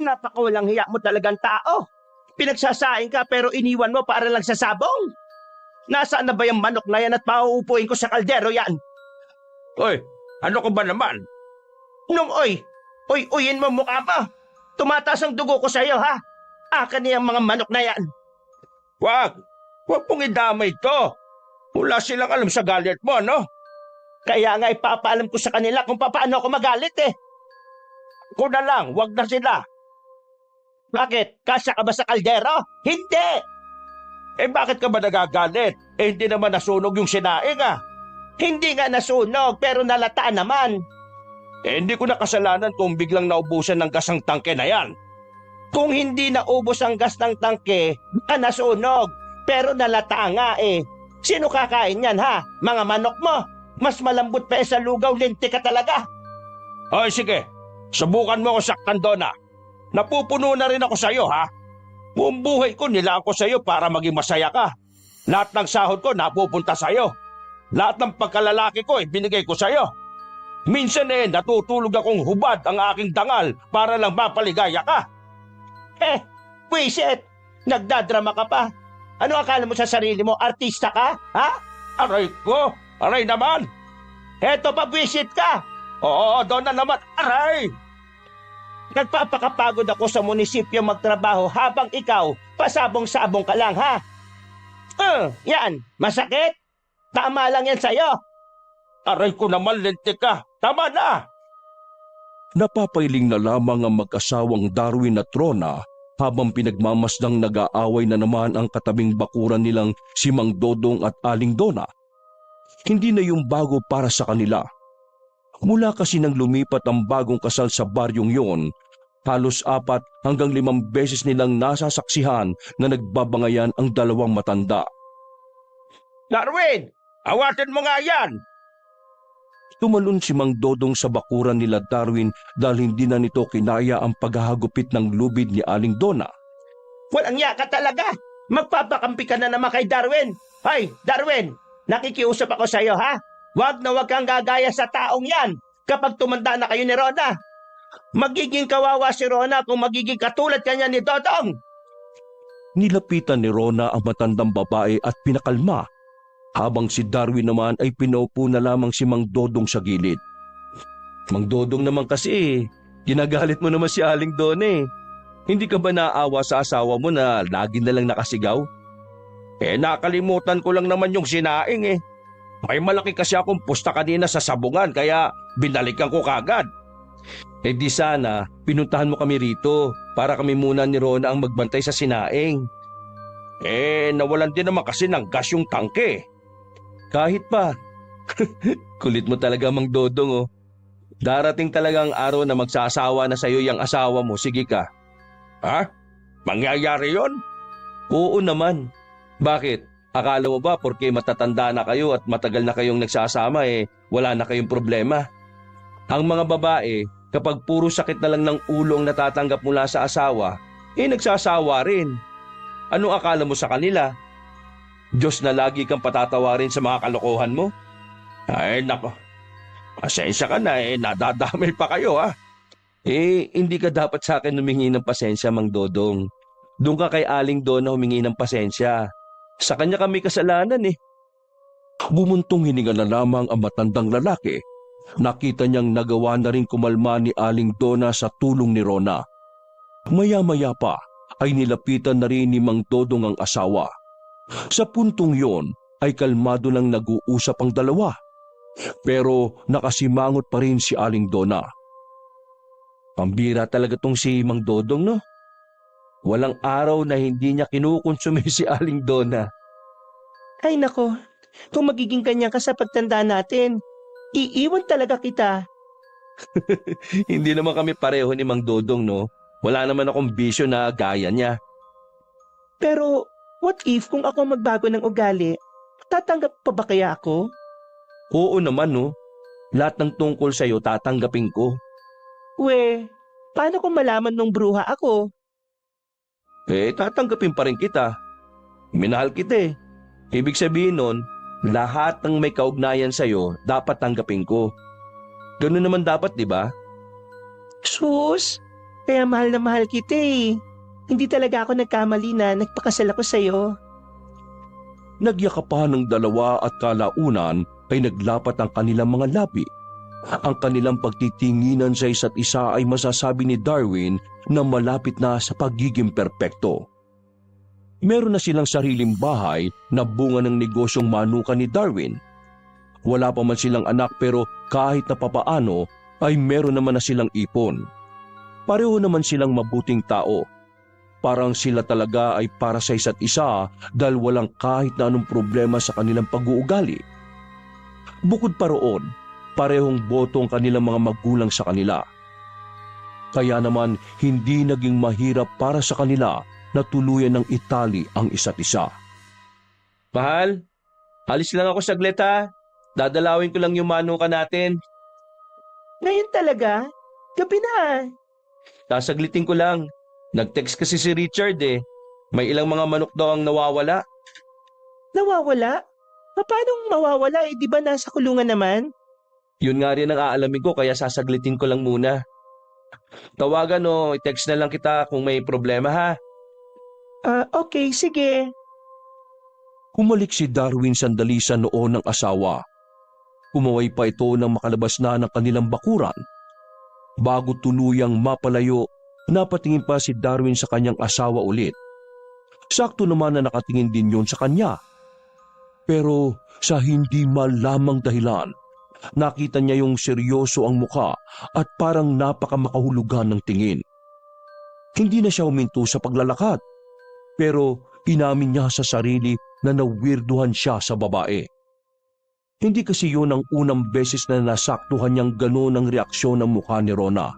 Napakawalang hiya mo talagang tao. Pinagsasaing ka pero iniwan mo para lang sa sabong. Nasaan na ba yung manok na yan at pauupuin ko sa kaldero yan? Hoy, ano ko ba naman? Nung uyin mo mukha mo. Tumataas ang dugo ko sa'yo ha. Akin niyang mga manok na yan. Wag! Huwag pong idamay to. Wala silang alam sa galit mo, no? Kaya nga ipapaalam ko sa kanila kung paano ako magalit eh. Ako na lang, wag na sila. Bakit? Kasya ka ba sa kaldero? Hindi! Eh bakit ka ba nagagalit? Eh hindi naman nasunog yung sinaing ah. Hindi nga nasunog pero nalata naman. Eh hindi ko na kasalanan kung biglang naubusan ng gas ang tangke na yan. Kung hindi naubos ang gas ng tangke, baka nasunog. Pero nalata nga eh. Sino kakain yan ha? Mga manok mo. Mas malambot pa sa lugaw, linti ka talaga. Ay sige, subukan mo ako saktan doon ah. Napupuno na rin ako sa'yo ha. Buong buhay ko nilaan ko sa'yo para maging masaya ka. Lahat ng sahod ko napupunta sa'yo. Lahat ng pagkalalaki ko binigay ko sa'yo. Minsan natutulog akong hubad ang aking dangal para lang mapaligaya ka. Buisit! Nagdadrama ka pa. Ano akala mo sa sarili mo? Artista ka? Ha? Aray ko! Aray naman! Eto pa, buisit ka! Oo, doon na naman! Aray! Nagpapakapagod ako sa munisipyo magtrabaho habang ikaw, pasabong-sabong ka lang, ha? Yan, masakit? Tama lang yan sa'yo. Aray ko naman, lintik ka! Tama na! Napapailing na lamang ang mag-asawang Darwin at Rona habang pinagmamasdang nag-aaway na naman ang katabing bakuran nilang si Mang Dodong at Aling Dona. Hindi na yung bago para sa kanila. Mula kasi nang lumipat ang bagong kasal sa baryong yon, halos 4 hanggang 5 beses nilang nasasaksihan na nagbabangayan ang dalawang matanda. Darwin! Awatin mo nga yan! Tumalon si Mang Dodong sa bakuran nila Darwin dahil hindi na nito kinaya ang paghahagupit ng lubid ni Aling Dona. Walang iya ka talaga. Magpapakampi ka na naman kay Darwin. Hay, Darwin! Nakikiusap ako sa'yo, ha? Wag na wag kang gagaya sa taong yan kapag tumanda na kayo ni Rona. Magiging kawawa si Rona kung magiging katulad kanya ni Dodong. Nilapitan ni Rona ang matandang babae at pinakalma, habang si Darwin naman ay pinaupo na lamang si Mang Dodong sa gilid. Mang Dodong naman kasi, ginagalit mo naman si Aling Dona eh. Hindi ka ba naawa sa asawa mo na lagi na lang nakasigaw? Nakalimutan ko lang naman yung sinaing eh. May malaki kasi akong pusta kanina sa sabungan kaya binalikan ko kagad. Di sana, pinuntahan mo kami rito para kami muna ni Rona ang magbantay sa sinaing. Nawalan din naman kasi ng gas yung tangke. Kahit pa. Kulit mo talaga, Mang Dodong oh. Darating talagang araw na magsasawa na sa'yo yung asawa mo, sige ka. Ha? Mangyayari yon? Oo naman. Bakit? Akala mo ba porque matatanda na kayo at matagal na kayong nagsasama wala na kayong problema? Ang mga babae, kapag puro sakit na lang ng ulo ang natatanggap mula sa asawa, nagsasawa rin. Ano akala mo sa kanila? Diyos na lagi kang patatawarin sa mga kalokohan mo? Ay nako, pasensya ka na nadadamay pa kayo ha. Hindi ka dapat sa akin humingi ng pasensya, Mang Dodong. Doon ka kay Aling Dona humingi ng pasensya. Sa kanya kami kasalanan eh. Bumuntong hininga na lamang ang matandang lalaki. Nakita niyang nagawa na rin kumalma ni Aling Dona sa tulong ni Rona. Maya-maya pa ay nilapitan na rin ni Mang Dodong ang asawa. Sa puntong yon ay kalmado lang nag-uusap ang dalawa. Pero nakasimangot pa rin si Aling Dona. Pambira talaga tong si Mang Dodong no? Walang araw na hindi niya kinukonsume si Aling Dona. Ay nako, kung magiging ganyan ka sa pagtanda natin, iiwan talaga kita. Hindi naman kami pareho ni Mang Dodong no? Wala naman akong bisyo na gaya niya. Pero what if kung ako magbago ng ugali, tatanggap pa ba kaya ako? Oo naman no. Lahat ng tungkol sa'yo tatanggapin ko. Paano kung malaman nung bruha ako? Tatanggapin pa rin kita. Minahal kita eh. Ibig sabihin nun, lahat ng may kaugnayan sa'yo dapat tanggapin ko. Ganun naman dapat, di ba? Sus, Kaya mahal na mahal kita eh. Hindi talaga ako nagkamali na nagpakasal ako sa'yo. Nagyakapan ng dalawa at kalaunan ay naglapat ang kanilang mga labi. Ang kanilang pagtitinginan sa isa't isa ay masasabi ni Darwin na malapit na sa pagiging perpekto. Meron na silang sariling bahay na bunga ng negosyong manukan ni Darwin. Wala pa man silang anak pero kahit na papaano ay meron naman na silang ipon. Pareho naman silang mabuting tao. Parang sila talaga ay para sa isa't isa dahil walang kahit na anong problema sa kanilang pag-uugali. Bukod pa roon, parehong boto ang kanilang mga magulang sa kanila. Kaya naman hindi naging mahirap para sa kanila na tuluyan ng itali ang isa't isa. Mahal, alis lang ako saglit ha. Dadalawin ko lang yung manuka natin. Ngayon talaga? Gabi na. Sasaglitin ko lang. Nag-text kasi si Richard eh. May ilang mga manok daw ang nawawala. Nawawala? Paano mawawala eh? Di ba nasa kulungan naman? Yun nga rin ang aalamin ko kaya sasaglitin ko lang muna. Tawagan o i-text na lang kita kung may problema ha. Okay, sige. Humalik si Darwin sandali sa noo ng asawa. Kumaway pa ito nang makalabas na ng kanilang bakuran. Bago tuluyang mapalayo, napatingin pa si Darwin sa kanyang asawa ulit. Sakto naman na nakatingin din yun sa kanya. Pero sa hindi malamang dahilan, nakita niya yung seryoso ang muka at parang napakamakahulugan ng tingin. Hindi na siya huminto sa paglalakad, pero inamin niya sa sarili na nawirduhan siya sa babae. Hindi kasi yun ang unang beses na nasaktuhan niyang gano'n ang reaksyon ng mukha ni Rona.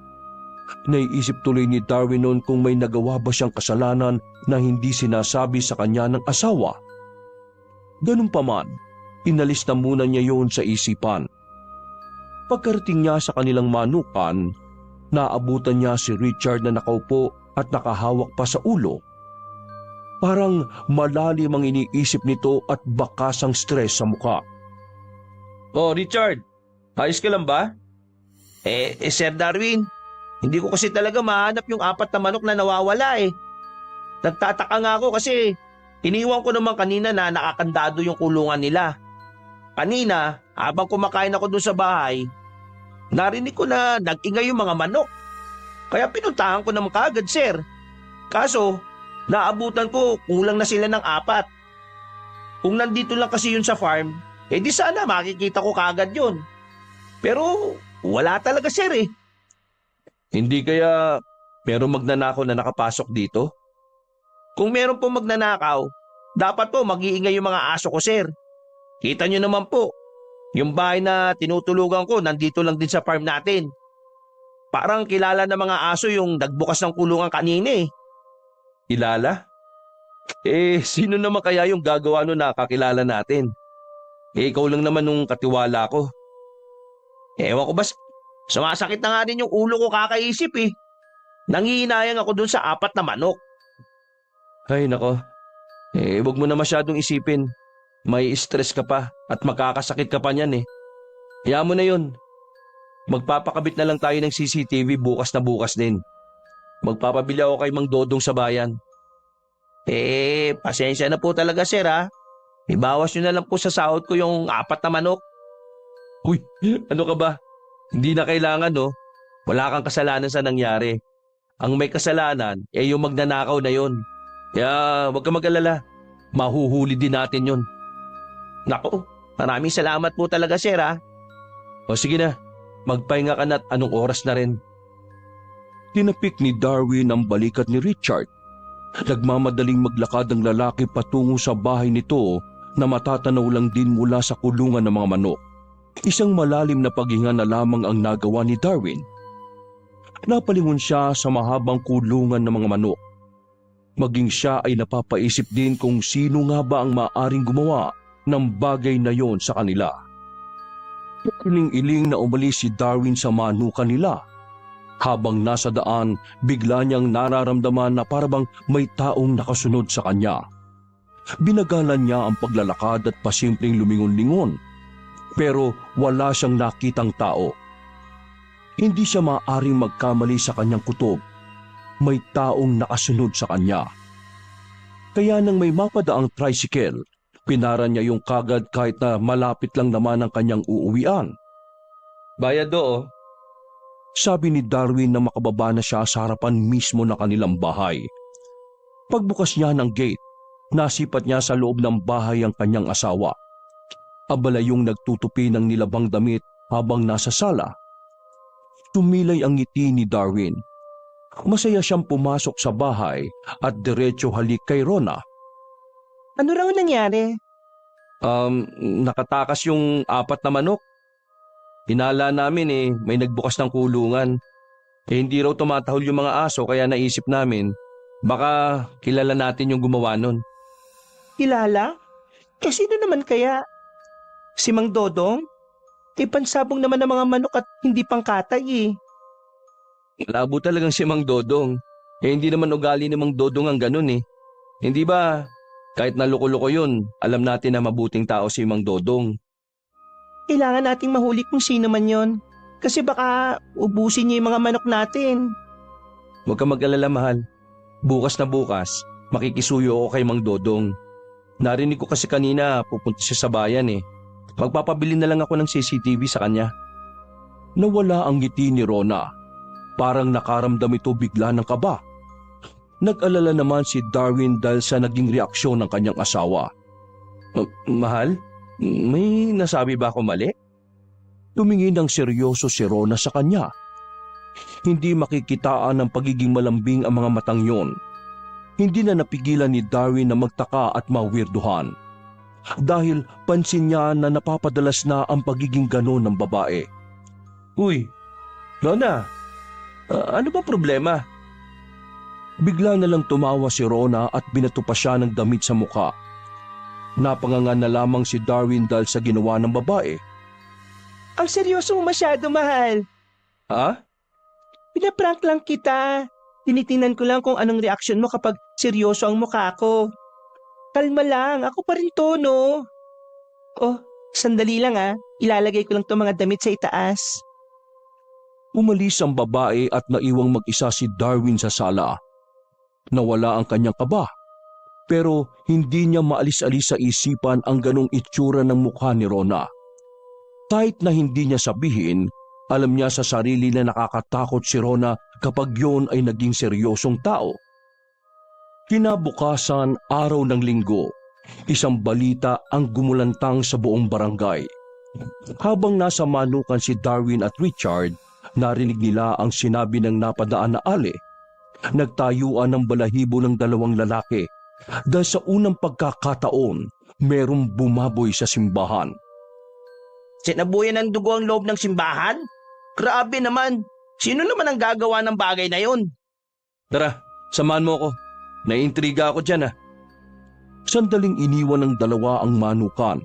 Naiisip tuloy ni Darwin noon kung may nagawa ba siyang kasalanan na hindi sinasabi sa kanya ng asawa. Ganun pa man, inalis na muna niya yun sa isipan. Pagkarating niya sa kanilang manukan, naabutan niya si Richard na nakaupo at nakahawak pa sa ulo. Parang malalim ang iniisip nito at bakas ang stress sa mukha. Oh, Richard, ayos ka lang ba? Sir Darwin, hindi ko kasi talaga mahanap yung 4 na manok na nawawala eh. Nagtataka nga ako kasi iniwan ko naman kanina na nakakandado yung kulungan nila. Kanina, habang kumakain ako doon sa bahay, narinig ko na nag-ingay yung mga manok. Kaya pinuntahan ko naman kaagad, sir. Kaso, naabutan ko kulang na sila ng 4. Kung nandito lang kasi yun sa farm, di sana makikita ko kaagad yun. Pero wala talaga, sir eh. Hindi kaya merong magnanakaw na nakapasok dito? Kung meron po magnanakaw, dapat po mag-iingay yung mga aso ko, sir. Kita nyo naman po, yung bahay na tinutulugan ko nandito lang din sa farm natin. Parang kilala ng mga aso yung nagbukas ng kulungan kanina eh. Kilala? Sino naman kaya yung gagawa nun nakakilala natin? Ikaw lang naman nung katiwala ko. Ewan ko ba, sumasakit na nga din yung ulo ko kakaisip eh. Nangihinayang ako dun sa 4 na manok. Ay nako, wag mo na masyadong isipin. May stress ka pa at makakasakit ka pa niyan eh. Hayaan mo na yun. Magpapakabit na lang tayo ng CCTV bukas na bukas din. Magpapabili ako kay Mang Dodong sa bayan. Pasensya na po talaga, sir ha. Ibawas nyo na lang po sa sahod ko yung 4 na manok. Uy, ano ka ba? Hindi na kailangan no. Wala kang kasalanan sa nangyari. Ang may kasalanan yung magnanakaw na yon. Kaya wag ka mag-alala. Mahuhuli din natin yon. Nako, maraming salamat po talaga, sir ha. O sige na, magpahinga ka na't anong oras na rin. Tinapik ni Darwin ang balikat ni Richard. Nagmamadaling maglakad ang lalaki patungo sa bahay nito na matatanaw lang din mula sa kulungan ng mga manok. Isang malalim na paghinga na lamang ang nagawa ni Darwin. Napalingon siya sa mahabang kulungan ng mga manok. Maging siya ay napapaisip din kung sino nga ba ang maaring gumawa ng bagay na yon sa kanila. Iling-iling na umalis si Darwin sa manukan nila. Habang nasa daan, bigla niyang nararamdaman na parabang may taong nakasunod sa kanya. Binagalan niya ang paglalakad at pasimpleng lumingon-lingon. Pero wala siyang nakitang tao. Hindi siya maaaring magkamali sa kanyang kutob may taong nakasunod sa kanya. Kaya nang may mapadaang tricycle, pinara niya yung kagad kahit na malapit lang naman ang kanyang uuwian. Bayad do, sabi ni Darwin na makababa na siya sa harapan mismo ng kanilang bahay. Pagbukas niya ng gate, nasipat niya sa loob ng bahay ang kanyang asawa. Abala yung nagtutupi ng nilabang damit habang nasa sala. Tumilay ang ngiti ni Darwin. Masaya siyang pumasok sa bahay at diretso halik kay Rona. Ano raw nangyari? Nakatakas yung 4 na manok. Hinala namin may nagbukas ng kulungan. Hindi raw tumatahol yung mga aso kaya naisip namin, baka kilala natin yung gumawa nun. Kilala? Kasi naman kaya? Si Mang Dodong? Pansabong naman ng mga manok at hindi pangkatay eh. Labo talagang si Mang Dodong. Hindi naman ugali ni Mang Dodong ang ganun eh. Hindi ba, kahit naluko-luko yun, alam natin na mabuting tao si Mang Dodong. Kailangan nating mahuli kung sino man yon. Kasi baka ubusin niya yung mga manok natin. Huwag ka mag-alala, mahal. Bukas na bukas, makikisuyo ako kay Mang Dodong. Narinig ko kasi kanina pupunta siya sa bayan eh. Magpapabili na lang ako ng CCTV sa kanya. Nawala ang ngiti ni Rona. Parang nakaramdam ito bigla ng kaba. Nag-alala naman si Darwin dahil sa naging reaksyon ng kanyang asawa. Mahal, may nasabi ba ako mali? Tumingin ng seryoso si Rona sa kanya. Hindi makikitaan ng pagiging malambing ang mga matang yon. Hindi na napigilan ni Darwin na magtaka at mawirduhan. Dahil pansin niya na napapadalas na ang pagiging ganon ng babae. Uy, Rona, ano ba problema? Bigla na lang tumawa si Rona at binato pa siya ng damit sa muka. Napangangan na lamang si Darwin dahil sa ginawa ng babae. Ang seryoso mo masyado, mahal. Ha? Pinaprank lang kita. Tinitingnan ko lang kung anong reaksyon mo kapag seryoso ang mukha ko. Kalma lang, ako pa rin to, no? Oh, sandali lang ilalagay ko lang itong mga damit sa itaas. Umalis ang babae at naiwang mag-isa si Darwin sa sala. Nawala ang kanyang kaba, pero hindi niya maalis-alis sa isipan ang ganong itsura ng mukha ni Rona. Kahit na hindi niya sabihin, alam niya sa sarili na nakakatakot si Rona kapag yon ay naging seryosong tao. Kinabukasan, araw ng linggo, isang balita ang gumulantang sa buong barangay. Habang nasa manukan si Darwin at Richard, narinig nila ang sinabi ng napadaan na ali. Nagtayuan ng balahibo ng 2 lalaki dahil sa unang pagkakataon, merong bumaboy sa simbahan. Sinabuyan ng dugo ang loob ng simbahan? Grabe naman. Sino naman ang gagawa ng bagay na yon? Tara, samahan mo ko. Naiintriga ako dyan Sandaling iniwan ng 2 ang manukan.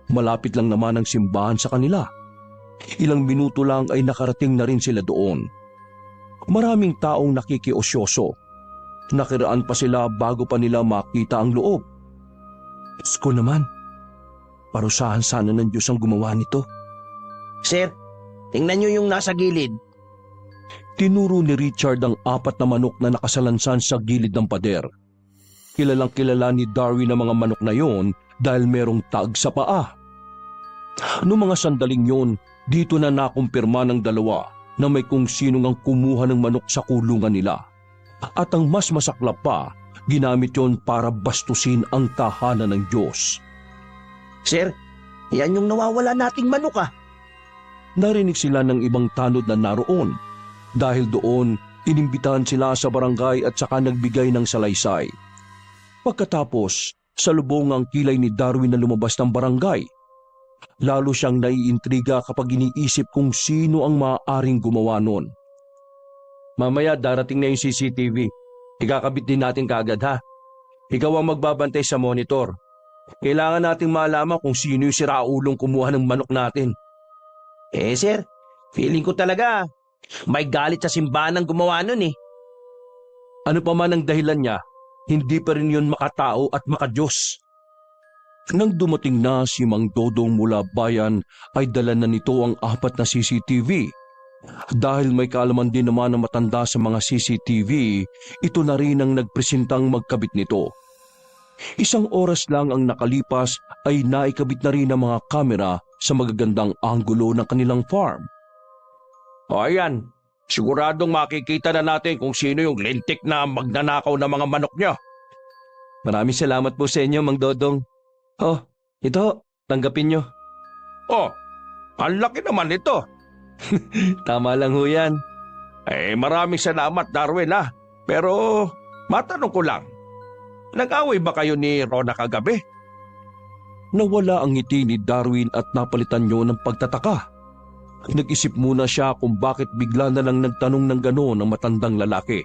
Malapit lang naman ang simbahan sa kanila. Ilang minuto lang ay nakarating na rin sila doon. Maraming taong nakikiosyoso. Nakiraan pa sila bago pa nila makita ang loob. Diyos ko naman, parusahan sana ng Diyos ang gumawa nito. Sir, tingnan niyo yung nasa gilid. Tinuro ni Richard ang 4 na manok na nakasalansan sa gilid ng pader. Kilalang kilala ni Darwin ang mga manok na yon dahil merong tag sa paa. Noong mga sandaling yon, dito na nakumpirma ng 2 na may kung sinong ang kumuha ng manok sa kulungan nila. At ang mas masaklap pa, ginamit yon para bastusin ang tahanan ng Diyos. Sir, yan yung nawawala nating manok Narinig sila ng ibang tanod na naroon. Dahil doon, inimbitahan sila sa barangay at saka nagbigay ng salaysay. Pagkatapos, salubong ang kilay ni Darwin na lumabas ng barangay. Lalo siyang naiintriga kapag iniisip kung sino ang maaaring gumawa nun. Mamaya darating na yung CCTV. Ikakabit din natin kaagad ha. Ikaw ang magbabantay sa monitor. Kailangan nating malaman kung sino yung siraulong kumuha ng manok natin. Sir, feeling ko talaga may galit sa simbahan ang gumawa nun Ano pa man ang dahilan niya, hindi pa rin yun makatao at makadiyos. Nang dumating na si Mang Dodong mula bayan ay dala na nito ang 4 na CCTV Dahil may kaalaman din naman na matanda sa mga CCTV, ito na rin ang nagpresentang magkabit nito. Isang oras lang ang nakalipas ay naikabit na rin ang mga kamera sa magagandang anggulo ng kanilang farm. O ayan, siguradong makikita na natin kung sino yung lintik na magnanakaw ng mga manok niyo. Maraming salamat po sa inyo, Mang Dodong. Oh, ito, tanggapin nyo. Oh, ang laki naman ito. Tama lang ho yan. Maraming salamat, Darwin ah. Pero matanong ko lang, nag-away ba kayo ni Rona kagabi? Nawala ang ngiti ni Darwin at napalitan niyo ng pagtataka. Nag-isip muna siya kung bakit bigla na lang nagtanong ng gano'n ang matandang lalaki.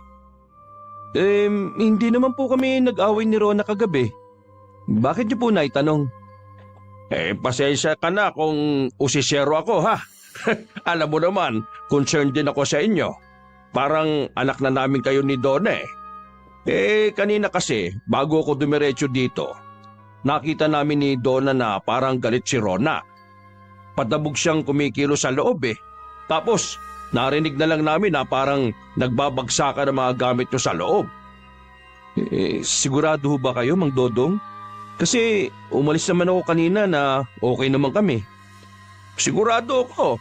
Hindi naman po kami nag-away ni Rona kagabi. Bakit niyo po naitanong? Pasensya ka na kung usisero ako ha. Alam mo naman, concerned din ako sa inyo. Parang anak na namin kayo ni Donna eh. Kanina kasi, bago ako dumiretso dito, nakita namin ni Donna na parang galit si Rona. Patabog siyang kumikilo sa loob eh. Tapos, narinig na lang namin na parang nagbabagsakan ng mga gamit nyo sa loob. Sigurado ho ba kayo, Mang Dodong? Kasi umalis naman ako kanina na okay naman kami. Sigurado ako.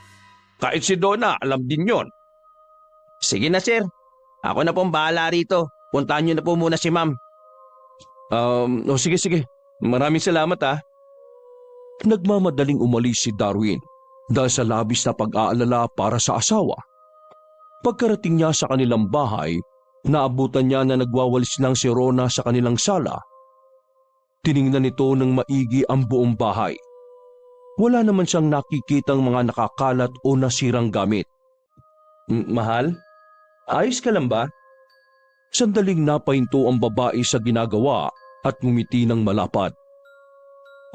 Kahit si Donna, alam din yon. Sige na, sir. Ako na pong bahala rito. Puntahan niyo na po muna si ma'am. Sige. Maraming salamat ah. Nagmamadaling umalis si Darwin dahil sa labis na pag-aalala para sa asawa. Pagkarating niya sa kanilang bahay, naabutan niya na nagwawalis lang si Rona sa kanilang sala. Tiningnan nito ng maigi ang buong bahay. Wala naman siyang nakikitang mga nakakalat o nasirang gamit. Mahal? Ayos ka lang ba? Sandaling napahinto ang babae sa ginagawa at ngumiti ng malapad.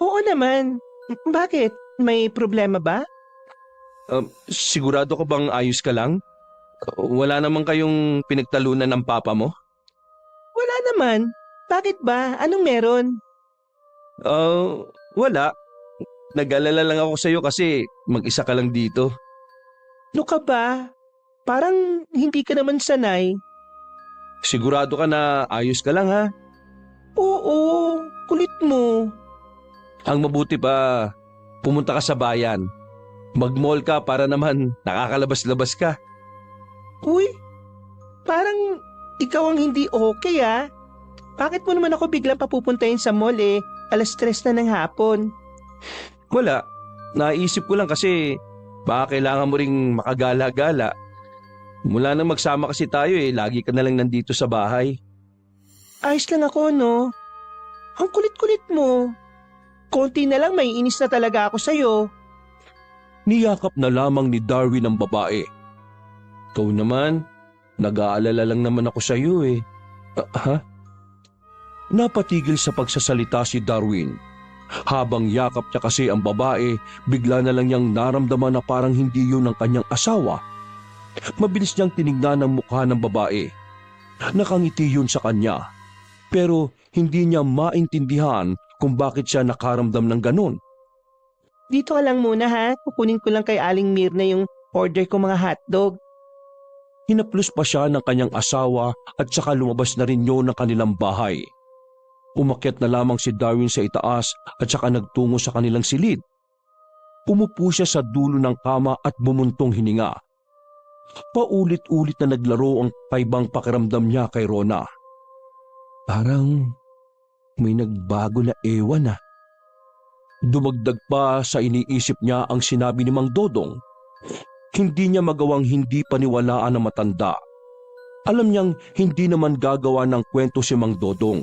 Oo naman. Bakit? May problema ba? Sigurado ka bang ayos ka lang? Wala naman kayong pinagtalunan ng papa mo? Wala naman. Bakit ba? Anong meron? Wala. Nag-alala lang ako sa'yo kasi mag-isa ka lang dito. Ano ka ba? Parang hindi ka naman sanay. Sigurado ka na ayos ka lang ha? Oo, kulit mo. Ang mabuti pa, pumunta ka sa bayan. Mag-mall ka para naman nakakalabas-labas ka. Uy, parang ikaw ang hindi okay ah. Bakit mo naman ako biglang papupuntahin sa mall eh? 3:00 na ng hapon. Wala, naisip ko lang kasi baka kailangan mo ring makagala-gala. Mula nang magsama kasi tayo lagi ka na lang nandito sa bahay. Ayos lang ako no. Ang kulit-kulit mo. Konti na lang may inis na talaga ako sa'yo. Niyakap na lamang ni Darwin ang babae. Ikaw naman, nag-aalala lang naman ako sa iyo Ha? Napatigil sa pagsasalita si Darwin. Habang yakap niya kasi ang babae, bigla na lang niyang naramdaman na parang hindi yun ang kanyang asawa. Mabilis niyang tinignan ang mukha ng babae. Nakangiti yun sa kanya. Pero hindi niya maintindihan kung bakit siya nakaramdam ng ganun. Dito ka lang muna ha. Kukunin ko lang kay Aling Mirna yung order ko mga hotdog. Hinaplos pa siya ng kanyang asawa at saka lumabas na rin yun ng kanilang bahay. Umakyat na lamang si Darwin sa itaas at saka nagtungo sa kanilang silid. Umupo siya sa dulo ng kama at bumuntong hininga. Paulit-ulit na naglaro ang kaibang pakiramdam niya kay Rona. Parang may nagbago na ewan . Dumagdag pa sa iniisip niya ang sinabi ni Mang Dodong. Hindi niya magawang hindi paniwalaan ang matanda. Alam niyang hindi naman gagawa ng kwento si Mang Dodong.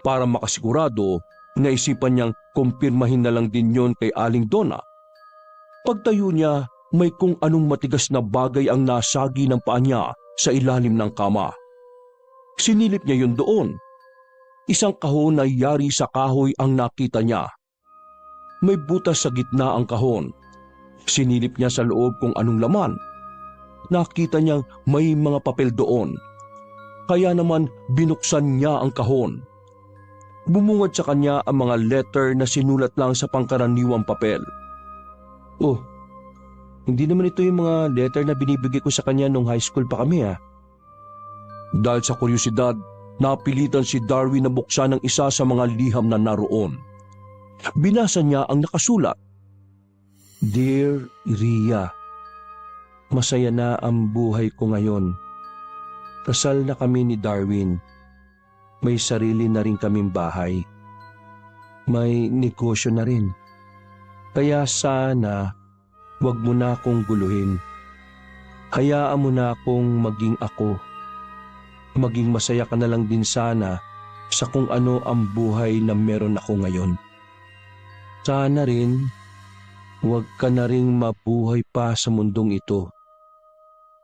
Para makasigurado, naisipan niyang kumpirmahin na lang din yon kay Aling Donna. Pagtayo niya, may kung anong matigas na bagay ang nasagi ng paa niya sa ilalim ng kama. Sinilip niya yun doon. Isang kahon na yari sa kahoy ang nakita niya. May butas sa gitna ang kahon. Sinilip niya sa loob kung anong laman. Nakita niyang may mga papel doon. Kaya naman binuksan niya ang kahon. Bumungad sa kanya ang mga letter na sinulat lang sa pangkaraniwang papel. Oh, Hindi naman ito yung mga letter na binibigay ko sa kanya nung high school pa kami Dahil sa kuryosidad, napilitan si Darwin na buksan ang isa sa mga liham na naroon. Binasa niya ang nakasulat. Dear Ria, masaya na ang buhay ko ngayon. Kasal na kami ni Darwin. May sarili na rin kaming bahay. May negosyo na rin. Kaya sana wag mo na akong guluhin. Hayaan mo na akong maging ako. Maging masaya ka na lang din sana sa kung ano ang buhay na meron ako ngayon. Sana rin, wag ka na ring mabuhay pa sa mundong ito.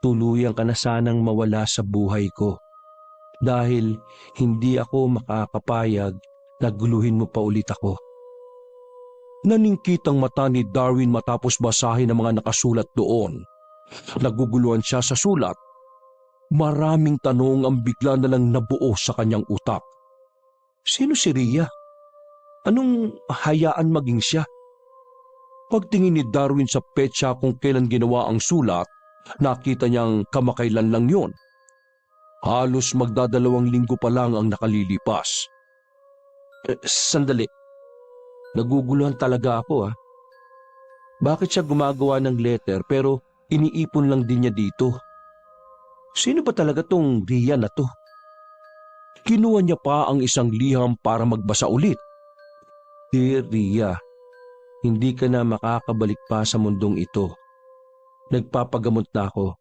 Tuluyan ka na sanang mawala sa buhay ko. Dahil hindi ako makakapayag na guluhin mo pa ulit ako. Naningkit ang mata ni Darwin matapos basahin ang mga nakasulat doon. Naguguluhan siya sa sulat. Maraming tanong ang bigla na lang nabuo sa kanyang utak. Sino si Ria? Anong hayaan maging siya? Pagtingin ni Darwin sa petsa kung kailan ginawa ang sulat, nakita niyang kamakailan lang yon. Halos magdadalawang linggo pa lang ang nakalilipas. Sandali. Naguguluhan talaga ako Bakit siya gumagawa ng letter pero iniipon lang din niya dito? Sino ba talaga tong Ria na to? Kinuha niya pa ang isang liham para magbasa ulit. Dear Ria, hindi ka na makakabalik pa sa mundong ito. Nagpapagamot na ako.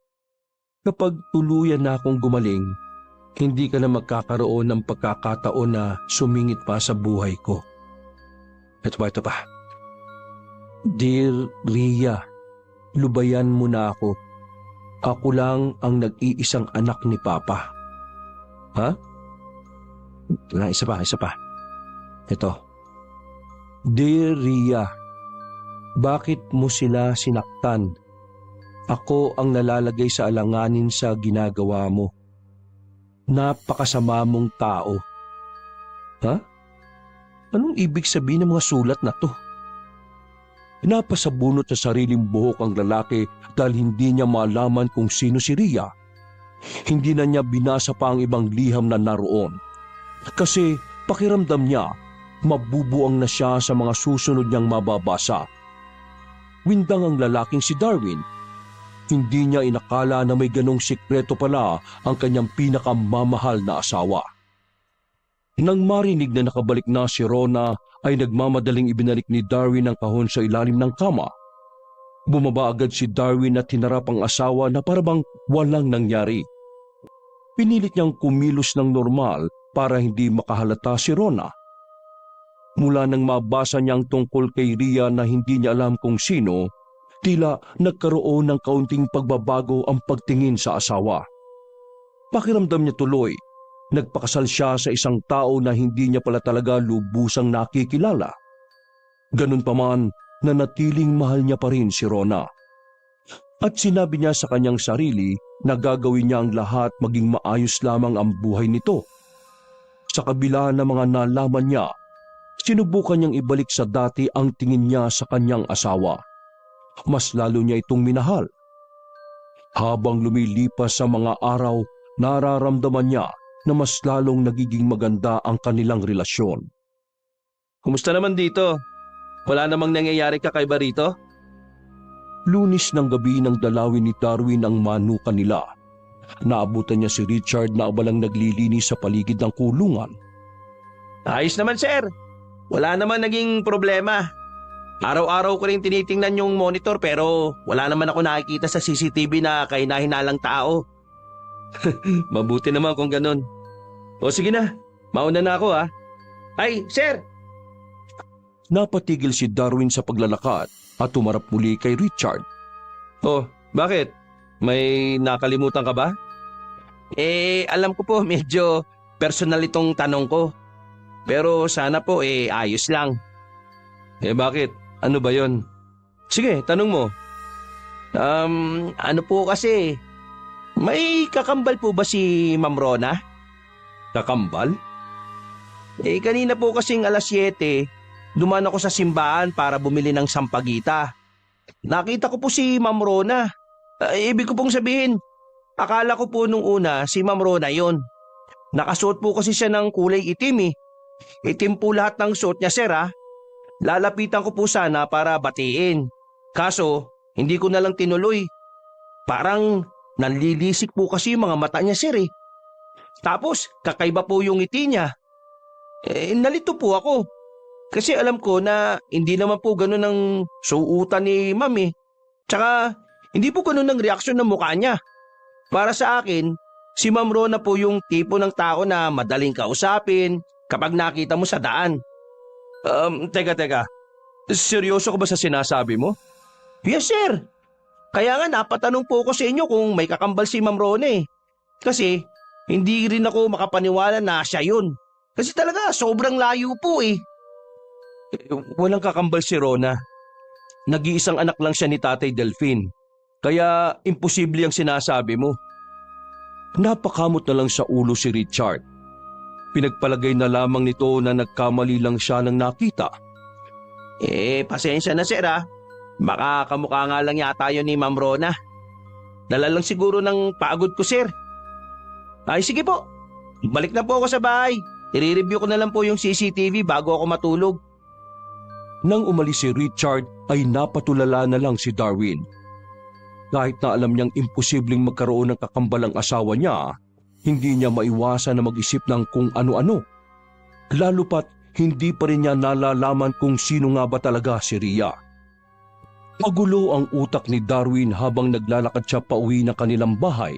Kapag tuluyan na akong gumaling, hindi ka na magkakaroon ng pagkakataon na sumingit pa sa buhay ko. Ito pa. Dear Ria, lubayan mo na ako. Ako lang ang nag-iisang anak ni Papa. Isa pa. Ito. Dear Ria, bakit mo sila sinaktan? Ako ang nalalagay sa alanganin sa ginagawa mo. Napakasama mong tao. Anong ibig sabihin ng mga sulat na to? Napasabunot sa sariling buhok ang lalaki dahil hindi niya malaman kung sino si Ria. Hindi na niya binasa pa ang ibang liham na naroon. Kasi pakiramdam niya, mabubuang na siya sa mga susunod niyang mababasa. Windang ang lalaking si Darwin. Hindi niya inakala na may ganong sikreto pala ang kanyang pinakamamahal na asawa. Nang marinig na nakabalik na si Rona, ay nagmamadaling ibinalik ni Darwin ang kahon sa ilalim ng kama. Bumaba agad si Darwin at hinarap ang asawa na parabang walang nangyari. Pinilit niyang kumilos ng normal para hindi makahalata si Rona. Mula nang mabasa niyang tungkol kay Ria na hindi niya alam kung sino, tila nagkaroon ng kaunting pagbabago ang pagtingin sa asawa. Pakiramdam niya tuloy, nagpakasal siya sa isang tao na hindi niya pala talaga lubusang nakikilala. Ganun pa man, nanatiling mahal niya pa rin si Rona. At sinabi niya sa kanyang sarili na gagawin niya ang lahat maging maayos lamang ang buhay nito. Sa kabila ng mga nalaman niya, sinubukan niyang ibalik sa dati ang tingin niya sa kanyang asawa. Mas lalo niya itong minahal. Habang lumilipas sa mga araw, nararamdaman niya na mas lalong nagiging maganda ang kanilang relasyon. Kumusta naman dito? Wala namang nangyayari kakaiba rito? Lunes ng gabi nang dalawin ni Darwin ang manukan nila. Naabutan niya si Richard na abalang naglilinis sa paligid ng kulungan. Ayos naman, sir. Wala naman naging problema. Araw-araw ko rin tinitingnan yung monitor pero wala naman ako nakikita sa CCTV na kahina-hinalang tao. Mabuti naman kung ganun. O sige na, mauna na ako Ay, sir! Napatigil si Darwin sa paglalakad at tumarap muli kay Richard. Oh, bakit? May nakalimutan ka ba? Alam ko po medyo personal itong tanong ko. Pero sana po ayos lang. Bakit? Ano ba yon? Sige, tanong mo. Ano po kasi, may kakambal po ba si Ma'am Rona? Kakambal? Kanina po kasing 7:00, dumaan ako sa simbahan para bumili ng sampagita. nakita ko po si Ma'am Rona. Ibig ko pong sabihin, akala ko po nung una si Ma'am Rona yon. Nakasuot po kasi siya ng kulay itim eh. Itim po lahat ng suot niya, sir ah. Lalapitan ko po sana para batiin. Kaso, hindi ko na lang tinuloy. Parang nanlilisik po kasi yung mga mata niya, sir eh. Tapos, kakaiba po yung ngiti niya. Nalito po ako. Kasi alam ko na hindi naman po ganun ang suutan ni Ma'am eh. Tsaka, hindi po ganun ang reaksyon ng mukha niya. Para sa akin, si Ma'am Rona po yung tipo ng tao na madaling kausapin kapag nakita mo sa daan. Teka. Seryoso ka ba sa sinasabi mo? Yes, sir. Kaya nga napatanong po ko sa inyo kung may kakambal si Ma'am Rona eh. Kasi, hindi rin ako makapaniwala na siya yun. Kasi talaga, sobrang layo po eh. Walang kakambal si Rona. Nag-iisang anak lang siya ni Tatay Delfin. Kaya imposible ang sinasabi mo. Napakamot na lang sa ulo si Richard. Pinagpalagay na lamang nito na nagkamali lang siya ng nakita. Pasensya na sir ah. Baka kamukha nga lang yata yun ni Ma'am Rona. Dala lang siguro ng pagod ko, sir. Ay sige po, balik na po ako sa bahay. I-review ko na lang po yung CCTV bago ako matulog. Nang umalis si Richard ay napatulala na lang si Darwin. Kahit na alam niyang imposibleng magkaroon ng kakambal ang asawa niya, hindi niya maiwasan na mag-isip ng kung ano-ano. Lalo pat hindi pa rin niya nalalaman kung sino nga ba talaga si Ria. Magulo ang utak ni Darwin habang naglalakad siya pauwi ng kanilang bahay.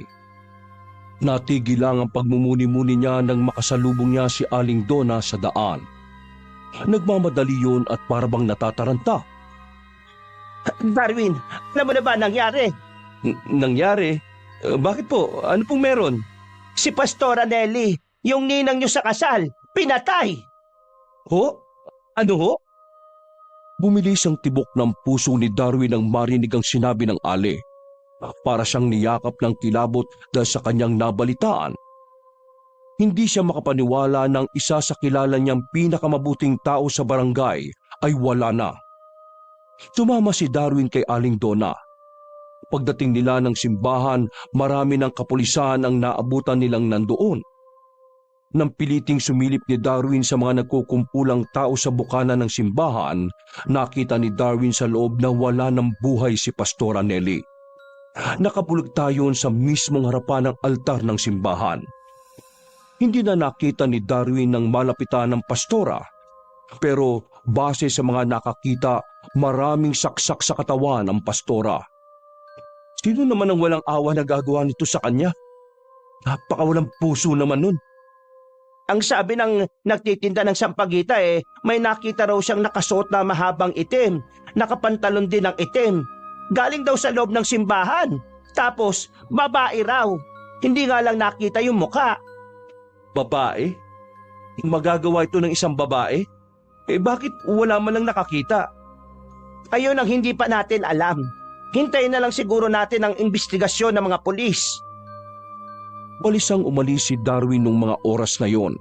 Natigil lang ang pagmumuni-muni niya nang makasalubong niya si Aling Donna sa daan. Nagmamadali yun at parabang natataranta. Darwin, alam mo na ba nangyari? Nangyari? Bakit po? Ano pong meron? Si Pastora Nelly, yung ninang niyo sa kasal, pinatay. Ho? Ano ho? Bumilis ang tibok ng puso ni Darwin nang marinig ang sinabi ng Ali. Para siyang niyakap ng kilabot dahil sa kanyang nabalitaan. Hindi siya makapaniwala ng isa sa kilala niyang pinakamabuting tao sa barangay ay wala na. Tumama si Darwin kay Aling Donna. Pagdating nila ng simbahan, marami ng kapulisan ang naabutan nilang nandoon. Nang piliting sumilip ni Darwin sa mga nagkukumpulang tao sa bukana ng simbahan, nakita ni Darwin sa loob na wala ng buhay si Pastora Nelly. Nakapulog tayo sa mismong harapan ng altar ng simbahan. Hindi na nakita ni Darwin ng malapitan ng pastora, pero base sa mga nakakita, maraming saksak sa katawan ang pastora. Sino naman ang walang awa na gagawa nito sa kanya? Napakawalang puso naman nun. Ang sabi ng nagtitinda ng sampagita may nakita raw siyang nakasuot na mahabang itim, nakapantalon din ng itim. Galing daw sa loob ng simbahan. Tapos, babae raw. Hindi nga lang nakita yung mukha. Babae? Magagawa ito ng isang babae? Bakit wala man lang nakakita? Ayun ang hindi pa natin alam. Hintayin na lang siguro natin ang investigasyon ng mga pulis. Balisang umalis si Darwin nung mga oras na yon.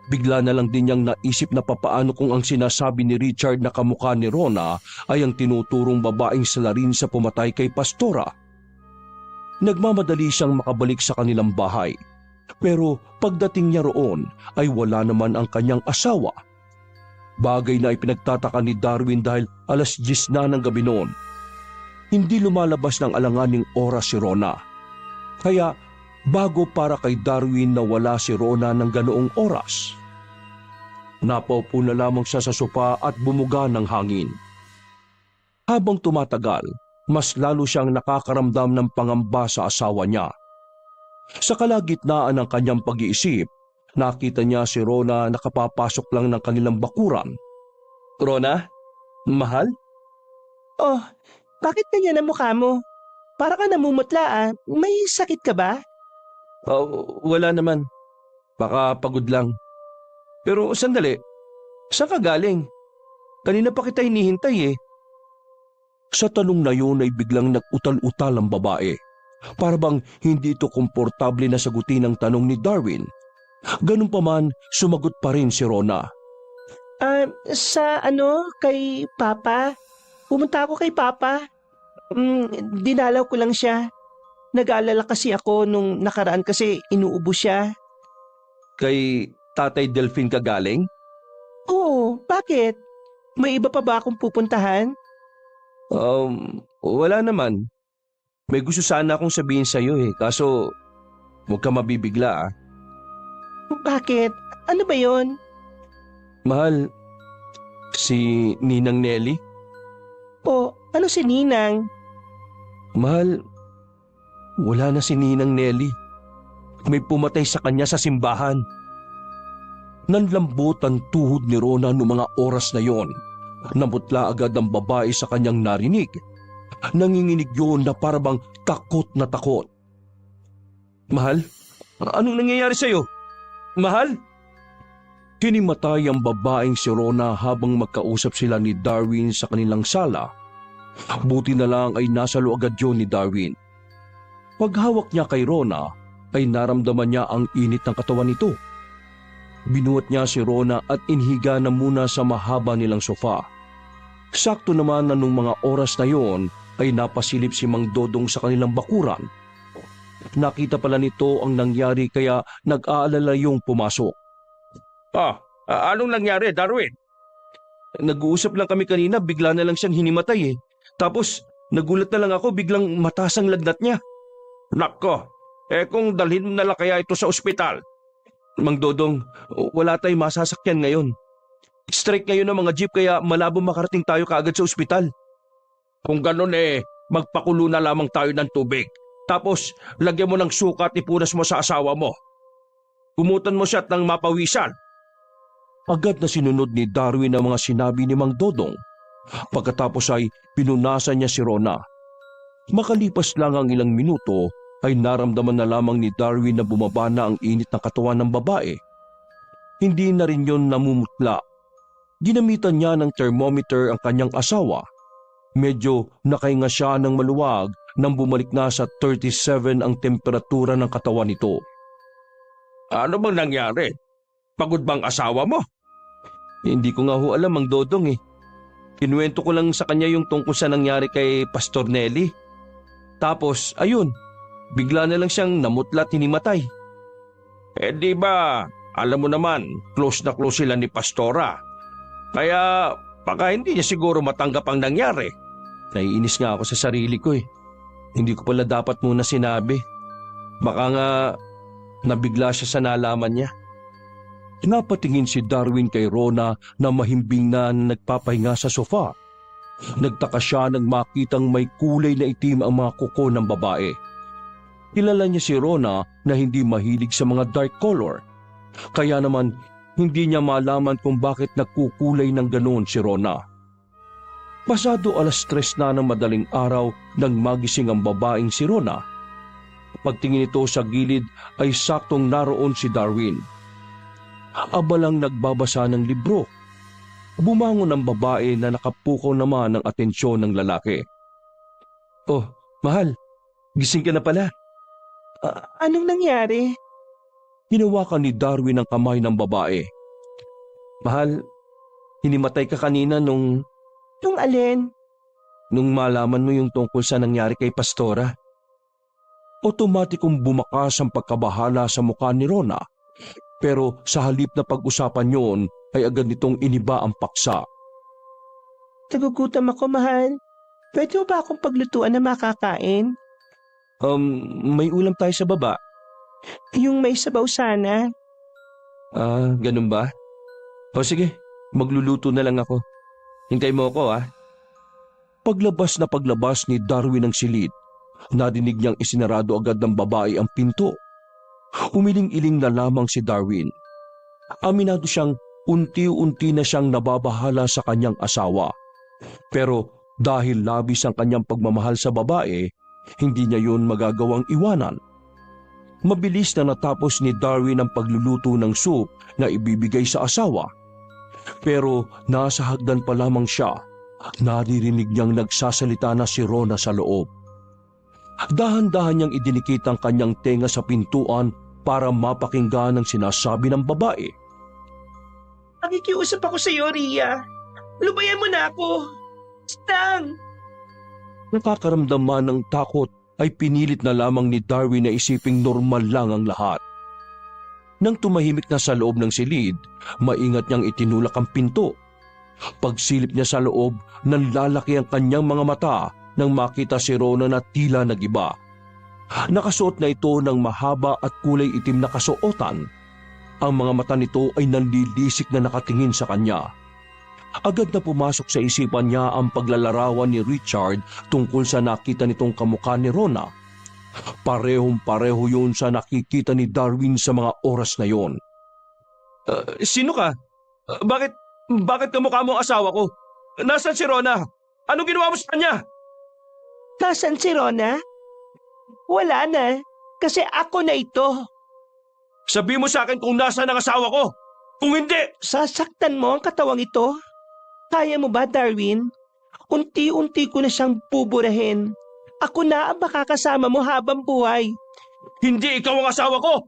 Bigla na lang din niyang naisip na papaano kung ang sinasabi ni Richard na kamukha ni Rona ay ang tinuturong babaeng salarin sa pumatay kay Pastora. Nagmamadali siyang makabalik sa kanilang bahay. Pero pagdating niya roon ay wala naman ang kanyang asawa. Bagay na ipinagtataka ni Darwin dahil 10:00 na ng gabi noon. Hindi lumalabas ng alanganing oras si Rona. Kaya bago para kay Darwin na wala si Rona ng ganoong oras. Napaupo na lamang siya sa sopa at bumuga ng hangin. Habang tumatagal, mas lalo siyang nakakaramdam ng pangamba sa asawa niya. Sa kalagitnaan ng kanyang pag-iisip, nakita niya si Rona nakapapasok lang ng kanilang bakuran. Rona? Mahal? Oh, bakit ganyan ang mukha mo? Para ka namumutla May sakit ka ba? Wala naman. Baka pagod lang. Pero sandali, saan ka galing? Kanina pa kita hinihintay eh. Sa tanong na yun ay biglang nag-utal-utal ang babae. Para bang hindi ito komportable na sagutin ang tanong ni Darwin. Ganun pa man, sumagot pa rin si Rona. Kay Papa? Pumunta ako kay Papa. Dinalaw ko lang siya. Nag-aalala kasi ako nung nakaraan kasi inuubo siya. Kay Tatay Delphine ka galing? Oo, bakit? May iba pa ba akong pupuntahan? Wala naman. May gusto sana akong sabihin sa'yo kaso huwag ka mabibigla. Bakit? Ano ba yon? Mahal, si Ninang Nelly? Ano si Ninang? Mahal, wala na si Ninang Nelly. May pumatay sa kanya sa simbahan. Nanlambot ang tuhod ni Rona noong mga oras na yon. Namutla agad ang babae sa kanyang narinig. Nanginginig yun na parabang takot na takot. Mahal, anong nangyayari sa'yo? Mahal? Hinimatay ang babaeng si Rona habang magkausap sila ni Darwin sa kanilang sala. Buti na lang ay nasalo agad yun ni Darwin. Paghawak niya kay Rona ay naramdaman niya ang init ng katawan nito. Binuhat niya si Rona at inhiga na muna sa mahaba nilang sofa. Sakto naman na nung mga oras na yon ay napasilip si Mang Dodong sa kanilang bakuran. Nakita pala nito ang nangyari kaya nag-aalala yung pumasok. Anong nangyari, Darwin? Nag-uusap lang kami kanina, bigla na lang siyang hinimatay Tapos nagulat na lang ako, biglang mataas ang lagnat niya. Nako, kung dalhin mo na lang kaya ito sa ospital. Mang Dodong, wala tayong masasakyan ngayon. Strike ngayon ng mga jeep kaya malabo makarating tayo kaagad sa ospital. Kung ganun magpakulo na lamang tayo ng tubig. Tapos, lagyan mo ng suka at ipunas mo sa asawa mo. Kumutan mo siya at nang mapawisan. Agad na sinunod ni Darwin ang mga sinabi ni Mang Dodong. Pagkatapos ay pinunasan niya si Rona. Makalipas lang ang ilang minuto ay naramdaman na lamang ni Darwin na bumaba na ang init ng katawan ng babae. Hindi na rin yon namumutla. Ginamitan niya ng thermometer ang kanyang asawa. Medyo nakahinga siya ng maluwag nang bumalik na sa 37 ang temperatura ng katawan nito. Ano bang nangyari? Pagod bang asawa mo? Hindi ko nga ho alam, Mang Dodong Kinuwento ko lang sa kanya yung tungkol sa nangyari kay Pastor Nelly. Tapos, ayun, bigla na lang siyang namutla at hinimatay. Di ba, alam mo naman, close na close sila ni Pastora. Kaya baka hindi niya siguro matanggap ang nangyari. Naiinis nga ako sa sarili ko Hindi ko pala dapat muna sinabi. Baka nga nabigla siya sa nalaman niya. Napatingin si Darwin kay Rona na mahimbing na nagpapahinga sa sofa. Nagtaka siya nang makitang may kulay na itim ang mga kuko ng babae. Kilala niya si Rona na hindi mahilig sa mga dark color. Kaya naman hindi niya malaman kung bakit nagkukulay ng ganoon si Rona. Pasado 3:00 na ng madaling araw nang magising ang babaeng si Rona. Pagtingin ito sa gilid ay saktong naroon si Darwin. Abalang nagbabasa ng libro. Bumangon ang babae na nakapukaw naman ng atensyon ng lalaki. Oh, mahal, gising ka na pala. Anong nangyari? Hinawakan ni Darwin ang kamay ng babae. Mahal, hinimatay ka kanina nung... Nung alin? Nung malaman mo yung tungkol sa nangyari kay Pastora. Otomatikong bumakas ang pagkabahala sa mukha ni Rona. Pero sa halip na pag-usapan yon ay agad nitong iniba ang paksa. Nagugutom ako, mahal. Pwede mo ba akong paglutuan na makakain? May ulam tayo sa baba. Yung may sabaw sana. Ganun ba? O sige, magluluto na lang ako. Hintay mo ako Paglabas na paglabas ni Darwin ng silid, nadinig niyang isinarado agad ng babae ang pinto. Umiling-iling na lamang si Darwin. Aminado siyang unti-unti na siyang nababahala sa kanyang asawa. Pero dahil labis ang kanyang pagmamahal sa babae, hindi niya yun magagawang iwanan. Mabilis na natapos ni Darwin ang pagluluto ng soup na ibibigay sa asawa. Pero nasa hagdan pa lamang siya, naririnig niyang nagsasalita na si Rona sa loob. Dahan-dahan niyang idinikit ang kanyang tenga sa pintuan para mapakinggan ang sinasabi ng babae. Nakikiusap ako sa iyo, Ria. Lubayan mo na ako. Stang! Nakakaramdam man ng takot ay pinilit na lamang ni Darwin na isiping normal lang ang lahat. Nang tumahimik na sa loob ng silid, maingat niyang itinulak ang pinto. Pagsilip niya sa loob, nanlalaki ang kanyang mga mata nang makita si Rona na tila nagiba. Nakasuot na ito ng mahaba at kulay itim na kasuotan. Ang mga mata nito ay nanlilisik na nakatingin sa kanya. Agad na pumasok sa isipan niya ang paglalarawan ni Richard tungkol sa nakita nitong kamukha ni Rona. Parehong-pareho yun sa nakikita ni Darwin sa mga oras na yon. Sino ka? Bakit kamukha mo ang asawa ko? Nasaan si Rona? Anong ginawa mo sa kanya? Nasaan si Rona? Wala na, kasi ako na ito. Sabi mo sa akin kung nasaan ang asawa ko. Kung hindi, Sasaktan mo ang katawang ito? Kaya mo ba, Darwin? Unti-unti ko na siyang buburahin. Ako na ang makakasama mo habang buhay. hindi ikaw ang asawa ko.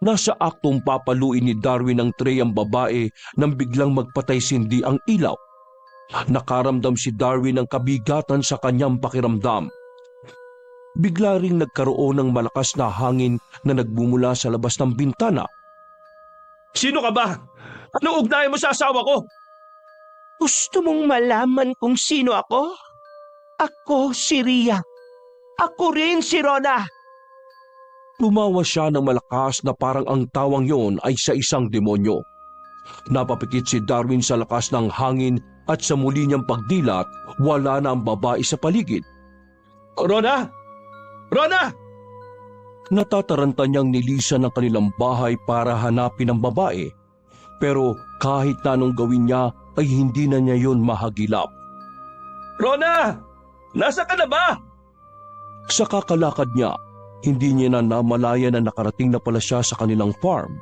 Nasa aktong papaluin ni Darwin ng tray ang babae nang biglang magpatay-sindi ang ilaw. Nakaramdam si Darwin ng kabigatan sa kanyang pakiramdam. Bigla ring nagkaroon ng malakas na hangin na nagbumula sa labas ng bintana. Sino ka ba? Anong ugnayan mo sa asawa ko? Gusto mong malaman kung sino ako? Ako si Ria. Ako rin si Rona. Tumawa siya ng malakas na parang ang tawang yon ay sa isang demonyo. Napapikit si Darwin sa lakas ng hangin at sa muli niyang pagdilat, wala na ang babae sa paligid. Rona! Rona! Natataranta niyang nilisan ang kanilang bahay para hanapin ang babae. Pero kahit na anong gawin niya ay hindi na niya yon mahagilap. Rona! Nasa ka na ba? Sa kakalakad niya, hindi niya na namalaya na nakarating na pala siya sa kanilang farm.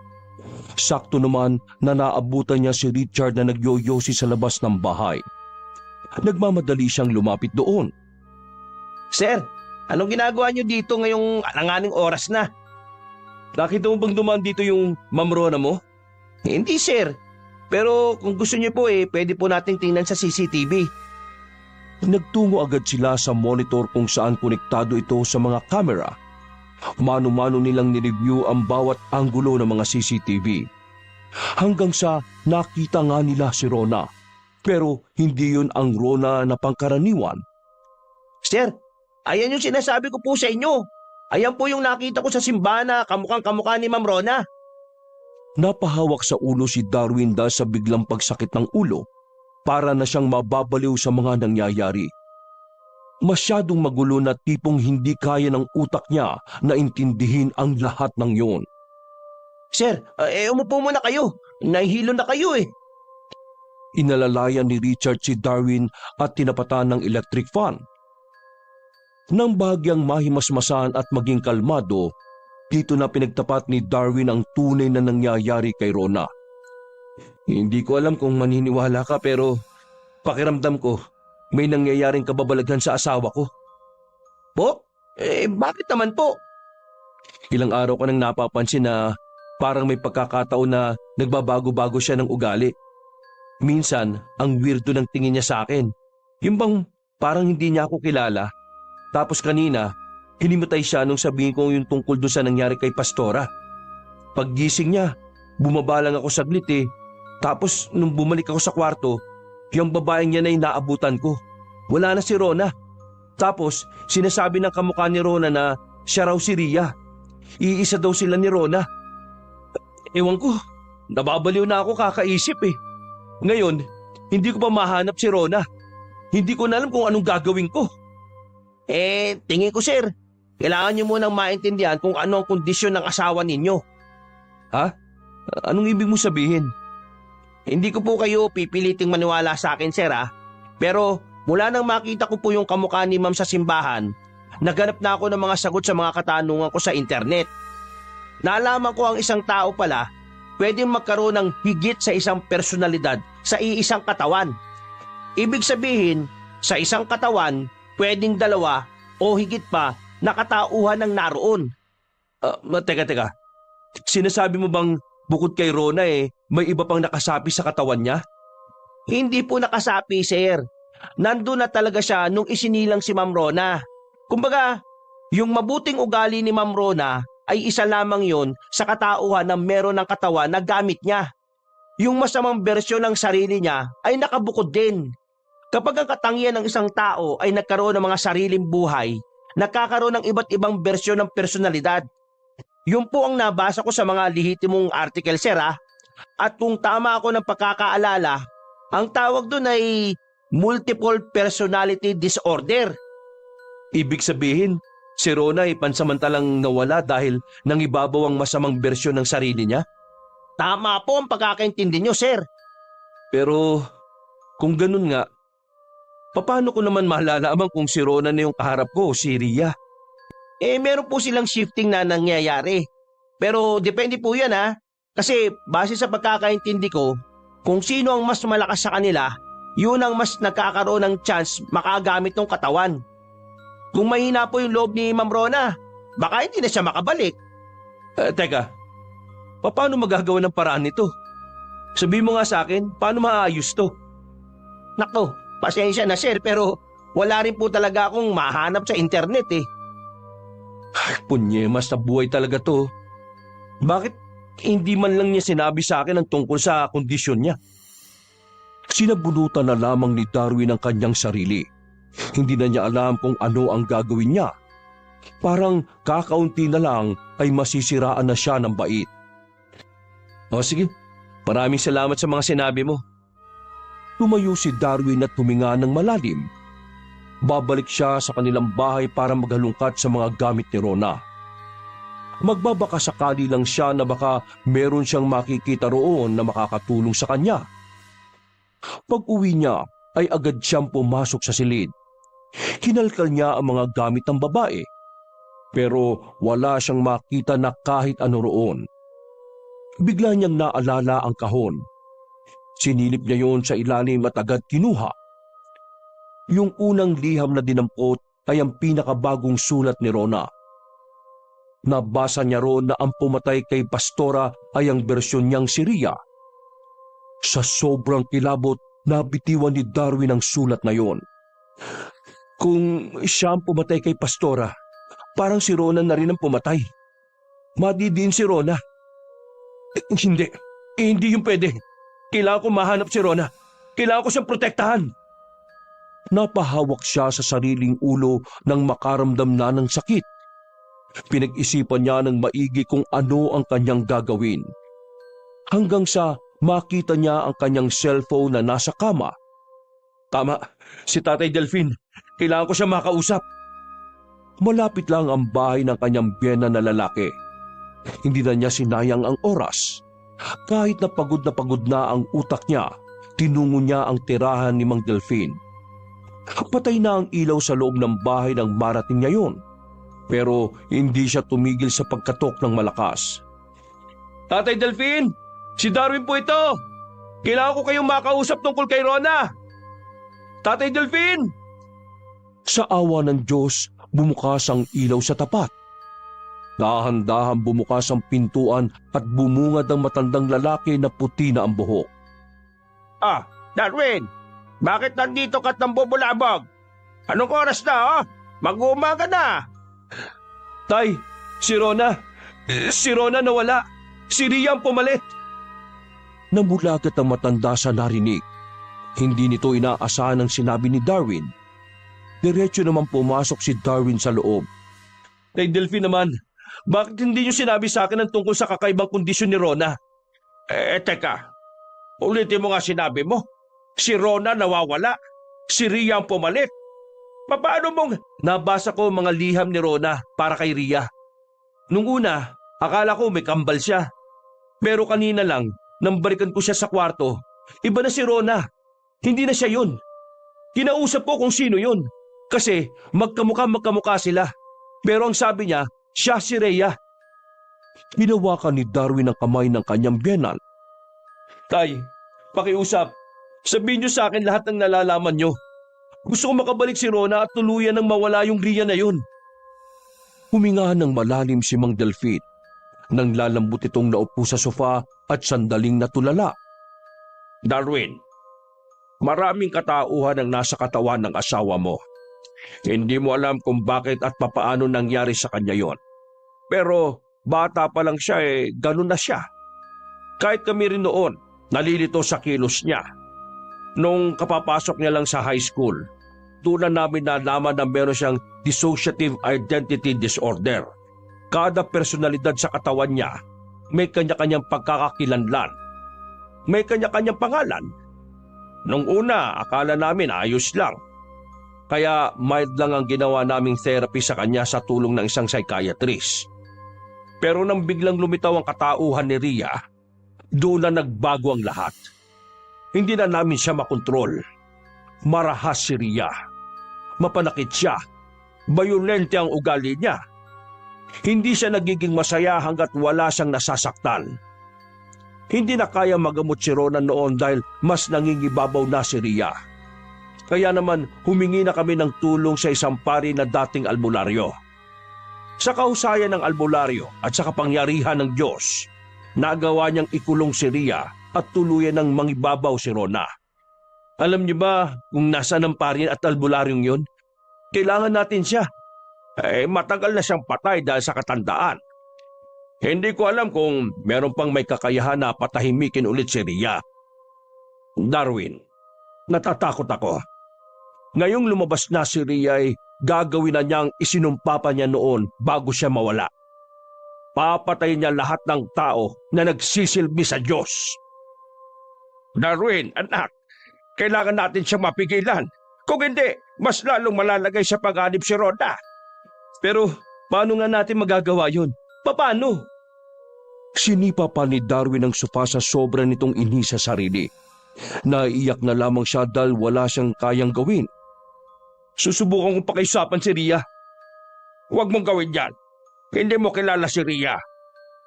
Sakto naman na naabutan niya si Richard na nagyoyosi sa labas ng bahay. Nagmamadali siyang lumapit doon. Sir, anong ginagawa niyo dito ngayong alanganing oras na? Nakita mo bang dumaan dito yung Ma'am Rona mo? Hindi, sir. Pero kung gusto niyo po pwede po nating tingnan sa CCTV. Nagtungo agad sila sa monitor kung saan konektado ito sa mga kamera. Mano-mano nilang nireview ang bawat anggulo ng mga CCTV. Hanggang sa nakita nga nila si Rona. Pero hindi yun ang Rona na pangkaraniwan. Sir, ayan yung sinasabi ko po sa inyo. Ayan po yung nakita ko sa simbahan na kamukhang-kamukha ni Ma'am Rona. Napahawak sa ulo si Darwin dahil sa biglang pagsakit ng ulo. Para na siyang mababaliw sa mga nangyayari. Masyadong magulo na tipong hindi kaya ng utak niya na intindihin ang lahat ng yon. Sir, umupo muna kayo. Nahihilo na kayo eh. Inalalayan ni Richard si Darwin at tinapatan ng electric fan. Nang bahagyang mahimasmasan at maging kalmado, dito na pinagtapat ni Darwin ang tunay na nangyayari kay Rona. Hindi ko alam kung maniniwala ka pero pakiramdam ko may nangyayaring kababalaghan sa asawa ko. Po? Bakit naman po? Ilang araw ko nang napapansin na parang may pagkakataon na nagbabago-bago siya ng ugali. Minsan, ang weirdo ng tingin niya sa akin. Yung bang parang hindi niya ako kilala. Tapos kanina, hinimatay siya nung sabihin ko yung tungkol doon sa nangyari kay Pastora. Paggising niya, bumaba lang ako saglit eh. Tapos nung bumalik ako sa kwarto, yung babaeng niya na inaabutan ko. Wala na si Rona. Tapos sinasabi ng kamukha ni Rona na siya raw si Ria. Iisa daw sila ni Rona. Ewan ko, nababaliw na ako kakaisip eh. Ngayon, hindi ko pa mahanap si Rona. Hindi ko na alam kung anong gagawin ko. Tingin ko sir, kailangan niyo munang maintindihan kung ano ang kondisyon ng asawa ninyo. Ha? Anong ibig mo sabihin? Hindi ko po kayo pipiliting maniwala sa akin, sir, Pero mula nang makita ko po yung kamukha ni ma'am sa simbahan, naghanap na ako ng mga sagot sa mga katanungan ko sa internet. Naalaman ko ang isang tao pala, pwedeng magkaroon ng higit sa isang personalidad sa iisang katawan. Ibig sabihin, sa isang katawan, pwedeng dalawa o higit pa na katauhan ng naroon. Teka. Sinasabi mo bang bukod kay Rona may iba pang nakasapi sa katawan niya? Hindi po nakasapi, sir. nandun na talaga siya nung isinilang si Ma'am Rona. Kumbaga, yung mabuting ugali ni Ma'am Rona ay isa lamang yon sa katauhan na meron ng katawan na gamit niya. Yung masamang bersyon ng sarili niya ay nakabukod din. Kapag ang katangian ng isang tao ay nagkaroon ng mga sariling buhay, nakakaroon ng iba't ibang bersyon ng personalidad. Yun po ang nabasa ko sa mga lihitimong article, sir, ha? At kung tama ako ng pagkakaalala, ang tawag doon ay multiple personality disorder. Ibig sabihin, si Rona ay pansamantalang nawala dahil nangibabaw ang masamang bersyon ng sarili niya? Tama po ang pagkakaintindi nyo, sir. Pero kung ganun nga, paano ko naman malalaman kung si Rona na yung kaharap ko o si Ria? Meron po silang shifting na nangyayari. Pero depende po yan, ha? Kasi base sa pagkakaintindi ko, kung sino ang mas malakas sa kanila, yun ang mas nagkakaroon ng chance makagamit ng katawan. Kung mahina po yung loob ni Ma'am Rona, baka hindi na siya makabalik. Teka, paano magagawa ng paraan nito? Sabi mo nga sa akin, paano maayos to? Nako, pasensya na, sir, pero wala rin po talaga akong mahanap sa internet, eh. Punyemas na buhay talaga to. Bakit hindi man lang niya sinabi sa akin ang tungkol sa kondisyon niya? Sinabunutan na lamang ni Darwin ang kanyang sarili. Hindi na niya alam kung ano ang gagawin niya. Parang kakaunti na lang ay masisiraan na siya ng bait. O sige, maraming salamat sa mga sinabi mo. Tumayo si Darwin at huminga ng malalim. Babalik siya sa kanilang bahay para maghalungkat sa mga gamit ni Rona. Magbabaka sakali lang siya na baka meron siyang makikita roon na makakatulong sa kanya. Pag-uwi niya ay agad siyang pumasok sa silid. Hinalkal niya ang mga gamit ng babae. Pero wala siyang makita na kahit ano roon. Bigla niyang naalala ang kahon. Sinilip niya yon sa ilalim at agad kinuha. Yung unang liham na dinampot ay ang pinakabagong sulat ni Rona. Nabasa niya roon na ang pumatay kay Pastora ay ang bersyon niyang si Ria. Sa sobrang kilabot, nabitiwan ni Darwin ang sulat na yon. Kung siya ang pumatay kay Pastora, parang si Rona na rin ang pumatay. Madidiin si Rona. Hindi yung pwede. Kailangan ko mahanap si Rona. Kailangan ko siyang protektahan. Napahawak siya sa sariling ulo nang makaramdam na ng sakit. Pinag-isipan niya ng maigi kung ano ang kanyang gagawin. Hanggang sa makita niya ang kanyang cellphone na nasa kama. Tama, si Tatay Delfin. Kailangan ko siya makausap. Malapit lang ang bahay ng kanyang biyena na lalaki. Hindi na niya sinayang ang oras. Kahit na pagod na ang utak niya, tinungo niya ang tirahan ni Mang Delfin. Patay na ang ilaw sa loob ng bahay nang marating niya yun. Pero hindi siya tumigil sa pagkatok ng malakas. Tatay Delfin, si Darwin po ito. Kailangan ko kayong makausap tungkol kay Rona. Tatay Delfin! Sa awa ng Diyos, bumukas ang ilaw sa tapat. Dahan-dahan bumukas ang pintuan at bumungad ang matandang lalaki na puti na ang buhok. Ah, Darwin! Bakit nandito ka't nambubulabog? Anong oras na, oh? Mag-uumaga na! Tay, si Rona! Si Rona nawala! Si Ria ang pumalit! Namulagat ang matanda sa narinig. Hindi nito inaasahan ang sinabi ni Darwin. Diretso naman pumasok si Darwin sa loob. Tay Delphin naman, bakit hindi niyo sinabi sa akin ang tungkol sa kakaibang kondisyon ni Rona? Teka. Ulitin mo nga sinabi mo. Si Rona nawawala. Si Ria ang pumalit. Paano mong... Nabasa ko mga liham ni Rona para kay Ria. Nung una, akala ko may kambal siya. Pero kanina lang, nang balikan ko siya sa kwarto, iba na si Rona. Hindi na siya yun. Kinausap ko kung sino yun. Kasi magkamukha sila. Pero ang sabi niya, siya si Rhea. Hinawakan ni Darwin ang kamay ng kanyang biyenan. Tay, pakiusap. Sabihin niyo sa akin lahat ng nalalaman niyo. Gusto ko makabalik si Rona at tuluyan nang mawala yung Rhea na yun. Huminga ng malalim si Mang Delfin. Nang lalambot itong naupo sa sofa at sandaling natulala. Darwin, Maraming katauhan ang nasa katawan ng asawa mo. Hindi mo alam kung bakit at papaano nangyari sa kanya yon. Pero bata pa lang siya ganun na siya. Kahit kami rin noon, nalilito sa kilos niya. Nung kapapasok niya lang sa high school, doon na namin nalaman na meron siyang dissociative identity disorder. Kada personalidad sa katawan niya, may kanya-kanyang pagkakakilanlan. May kanya-kanyang pangalan. Nung una, akala namin ayos lang. Kaya mild lang ang ginawa naming therapy sa kanya sa tulong ng isang psychiatrist. Pero nang biglang lumitaw ang katauhan ni Ria, doon na nagbago ang lahat. Hindi na namin siya makontrol. Marahas si Ria. Mapanakit siya. Bayolente ang ugali niya. Hindi siya nagiging masaya hanggat wala siyang nasasaktan. Hindi na kaya magamot si Ronan noon dahil mas nangingibabaw na si Ria. Kaya naman humingi na kami ng tulong sa isang pari na dating albularyo. Sa kahusayan ng albularyo at sa kapangyarihan ng Diyos, nagawa niyang ikulong si Ria at tuluyan ng mangibabaw si Rona. Alam niyo ba kung nasaan ang pari at albularyong yun? Kailangan natin siya. Matagal na siyang patay dahil sa katandaan. Hindi ko alam kung meron pang may kakayahan na patahimikin ulit si Ria. Darwin, natatakot ako. Ngayong lumabas na si Ria gagawin na niyang isinumpa pa niya noon bago siya mawala. Papatayin niya lahat ng tao na nagsisilbi sa Diyos. Darwin, anak, kailangan natin siya mapigilan. Kung hindi, mas lalong malalagay sa pag-anib si Rhoda. Pero paano nga natin magagawa yun? Paano? Sinipa pa ni Darwin ang sopa sa sobra nitong inhi sa sarili. Naiiyak na lamang siya dahil wala siyang kayang gawin. Susubukan kong pakiusapan si Ria. Huwag mong gawin yan. Hindi mo kilala si Ria.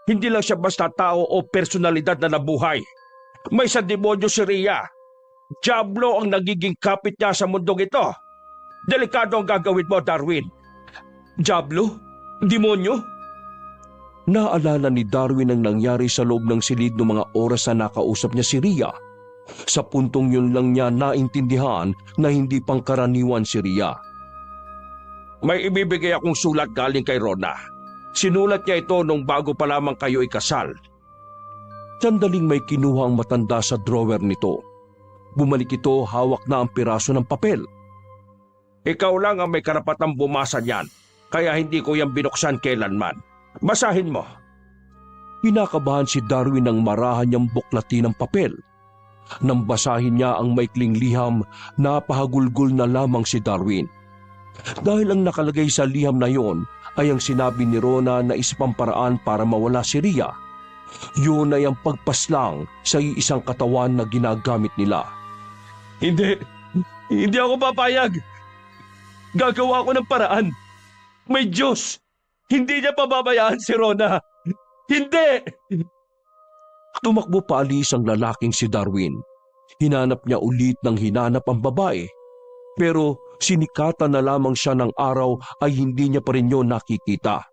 Hindi lang siya basta tao o personalidad na nabuhay. May isang demonyo si Ria. Diablo ang nagiging kapit niya sa mundong ito. Delikado ang gagawin mo, Darwin. Diablo? Demonyo? Naalala ni Darwin ang nangyari sa loob ng silid ng mga oras na nakausap niya si Ria. Sa puntong yun lang niya naintindihan na hindi pangkaraniwan si Ria. May ibibigay akong sulat galing kay Rona. Sinulat niya ito nung bago pa lamang kayo ikasal. Sandaling may kinuha ang matanda sa drawer nito. Bumalik ito, hawak na ang piraso ng papel. Ikaw lang ang may karapatang bumasa niyan, kaya hindi ko yan binuksan kailanman. Basahin mo. Pinakabahan si Darwin ng marahan niyang buklatin ng papel. Nang basahin niya ang maikling liham, napahagulgol na lamang si Darwin. Dahil ang nakalagay sa liham na yon ay ang sinabi ni Rona na isa pang paraan para mawala si Ria. Yun ay ang pagpaslang sa iisang katawan na ginagamit nila. Hindi ako papayag. Gagawa ko ng paraan. May Diyos. Hindi niya pababayaan si Rona. Hindi! Tumakbo paalis ang lalaking si Darwin. Hinanap niya ulit ng hinanap ang babae. Pero sinikatan na lamang siya ng araw ay hindi niya pa rin yun nakikita.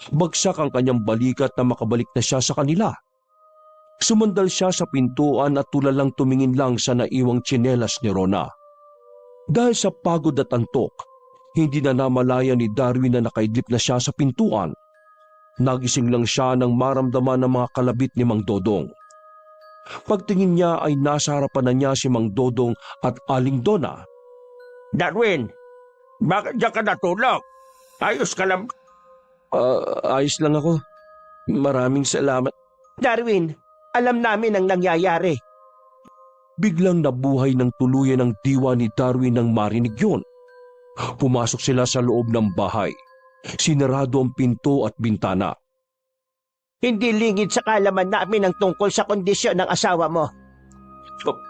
Bagsak ang kanyang balikat na makabalik na siya sa kanila. Sumandal siya sa pintuan at tulalang tumingin lang sa naiwang tsinelas ni Rona. Dahil sa pagod at antok, hindi na namalaya ni Darwin na nakaidlip na siya sa pintuan. Nagising lang siya nang maramdaman ng mga kalabit ni Mang Dodong. Pagtingin niya ay nasa harapan na niya si Mang Dodong at Aling Donna. Darwin, bakit diyan ka natulog? Ayos ka lang. Ayos lang ako. Maraming salamat. Darwin, alam namin ang nangyayari. Biglang nabuhay ng tuluyan ang diwa ni Darwin nang marinig yun. Pumasok sila sa loob ng bahay. Sinarado ang pinto at bintana. Hindi lingid sa kalaman namin ang tungkol sa kondisyon ng asawa mo.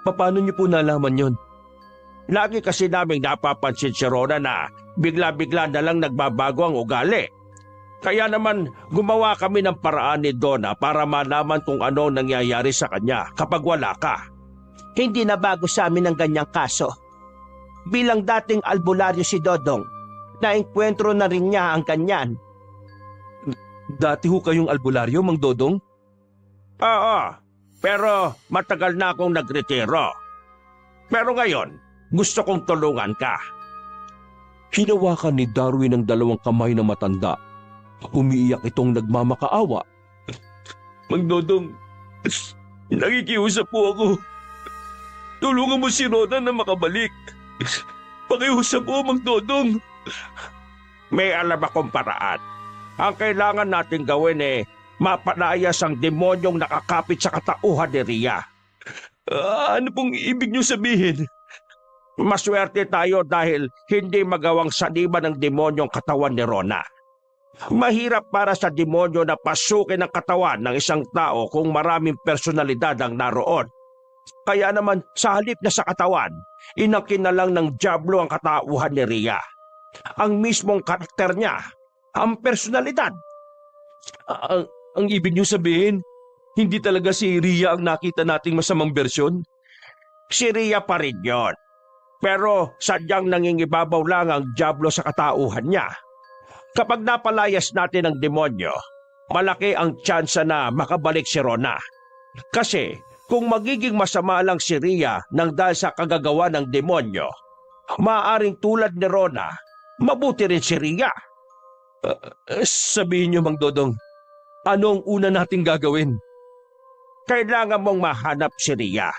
Paano niyo po nalaman yon? Lagi kasi naming napapansin si Rona na bigla-bigla na lang nagbabago ang ugali. Kaya naman gumawa kami ng paraan ni Donna para malaman kung ano nangyayari sa kanya kapag wala ka. Hindi na bago sa amin ang ganyang kaso. Bilang dating albularyo si Dodong, naengkwentro na rin niya ang kanyan. Dati ho kayong albularyo, Mang Dodong? Oo, pero matagal na akong nagretiro. Pero ngayon, gusto kong tulungan ka. Hinawakan ni Darwin ang dalawang kamay ng matanda. Umiiyak itong nagmamakaawa. Mang Dodong, nakikiusap po ako. Tulungan mo si Rona na makabalik. Pakiusap po, Mang Dodong. May alam akong paraan. Ang kailangan natin gawin mapalayas ang demonyong nakakapit sa katauhan ni Ria. Ano pong ibig niyo sabihin? Maswerte tayo dahil hindi magawang saniban ng demonyong katawan ni Rona. Mahirap para sa demonyo na pasukin ang katawan ng isang tao kung maraming personalidad ang naroon. Kaya naman sa halip na sa katawan, inangkin na lang ng dyablo ang katauhan ni Ria. Ang mismong karakter niya, ang personalidad. Ang ibig niyo sabihin, hindi talaga si Ria ang nakita nating masamang bersyon? Si Ria pa rin yun. Pero sadyang nangingibabaw lang ang dyablo sa katauhan niya. Kapag napalayas natin ang demonyo, malaki ang tsansa na makabalik si Rona. Kasi kung magiging masama lang si Ria nang dahil sa kagagawa ng demonyo, maaaring tulad ni Rona, mabuti rin si Ria. Sabihin niyo, Mang Dodong, ano ang una nating gagawin? Kailangan mong mahanap si Ria.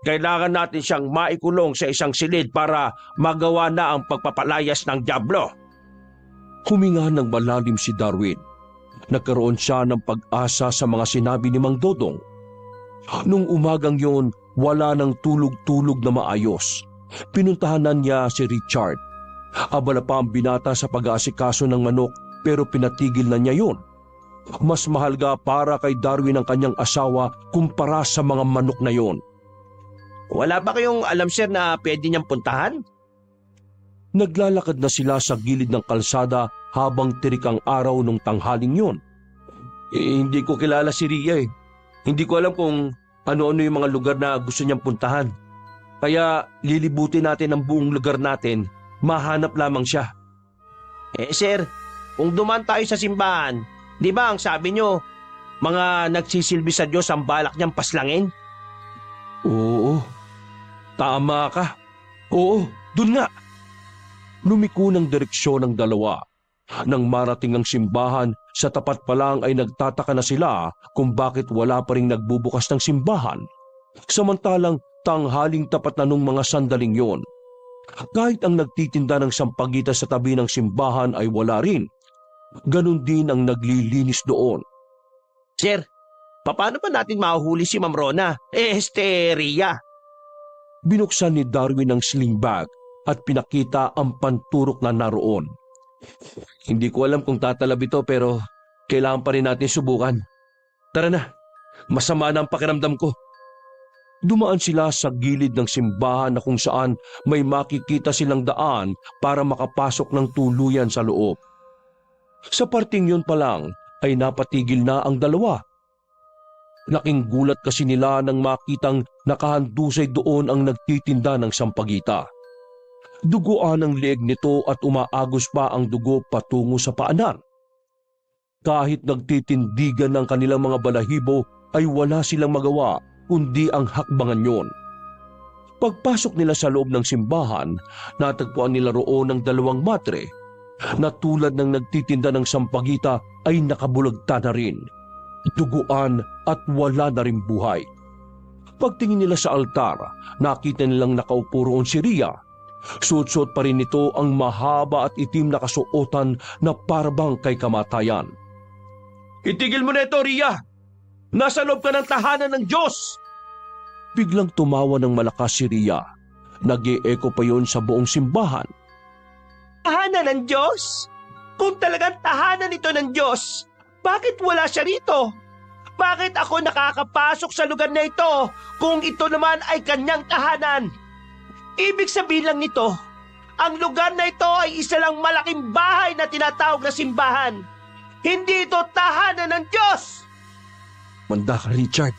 Kailangan natin siyang maikulong sa isang silid para magawa na ang pagpapalayas ng dyablo. Huminga ng malalim si Darwin. Nagkaroon siya ng pag-asa sa mga sinabi ni Mang Dodong. Nung umagang yun, wala nang tulog-tulog na maayos. Pinuntahanan niya si Richard. Abala pa ang binata sa pag-aasikaso ng manok pero pinatigil na niya yun. Mas mahalaga para kay Darwin ang kanyang asawa kumpara sa mga manok na yun. Wala ba kayong alam, sir, na pwede niyang puntahan? Naglalakad na sila sa gilid ng kalsada habang tirik ang araw nung tanghaling yun. Hindi ko kilala si Ria eh. Hindi ko alam kung ano-ano yung mga lugar na gusto niyang puntahan. Kaya lilibutin natin ang buong lugar natin, mahanap lamang siya. Sir, kung duman tayo sa simbahan, di ba ang sabi niyo, mga nagsisilbi sa Diyos ang balak niyang paslangin? Oo, tama ka. Oo, dun nga. Lumiko ng direksyon ng dalawa. Nang marating ang simbahan, sa tapat pa lang ay nagtataka na sila kung bakit wala pa ring nagbubukas ng simbahan. Samantalang tanghaling tapat na nung mga sandaling yon. Kahit ang nagtitinda ng sampagita sa tabi ng simbahan ay wala rin. Ganon din ang naglilinis doon. Sir, paano ba natin mahuhuli si Ma'am Rona? Ria. Binuksan ni Darwin ang sling bag at pinakita ang panturok na naroon. Hindi ko alam kung tatalab ito pero kailangan pa rin natin subukan. Tara na, masama na ang pakiramdam ko. Dumaan sila sa gilid ng simbahan na kung saan may makikita silang daan para makapasok ng tuluyan sa loob. Sa parting yun pa lang ay napatigil na ang dalawa. Laking gulat kasi nila nang makitang nakahandusay doon ang nagtitinda ng sampagita. Duguan ang leeg nito at umaagos pa ang dugo patungo sa paanan. Kahit nagtitindigan ng kanilang mga balahibo ay wala silang magawa kundi ang hakbangan yon. Pagpasok nila sa loob ng simbahan, natagpuan nila roon ng dalawang matre na tulad ng nagtitinda ng sampagita ay nakabulagta na rin. Duguan at wala na rin buhay. Pagtingin nila sa altar, nakita nilang nakaupo roon si Ria. Suot-suot pa rin ito ang mahaba at itim na kasuotan na parabang kay kamatayan. Itigil mo na ito, Ria! Nasa loob ka ng tahanan ng Diyos! Biglang tumawa ng malakas si Ria. Nag-e-echo pa yon sa buong simbahan. Tahanan ng Diyos? Kung talagang tahanan ito ng Diyos, bakit wala siya rito? Bakit ako nakakapasok sa lugar na ito kung ito naman ay kanyang tahanan? Ibig sabihin lang nito, ang lugar na ito ay isa lang malaking bahay na tinatawag na simbahan. Hindi ito tahanan ng Diyos! Manda ka, Richard.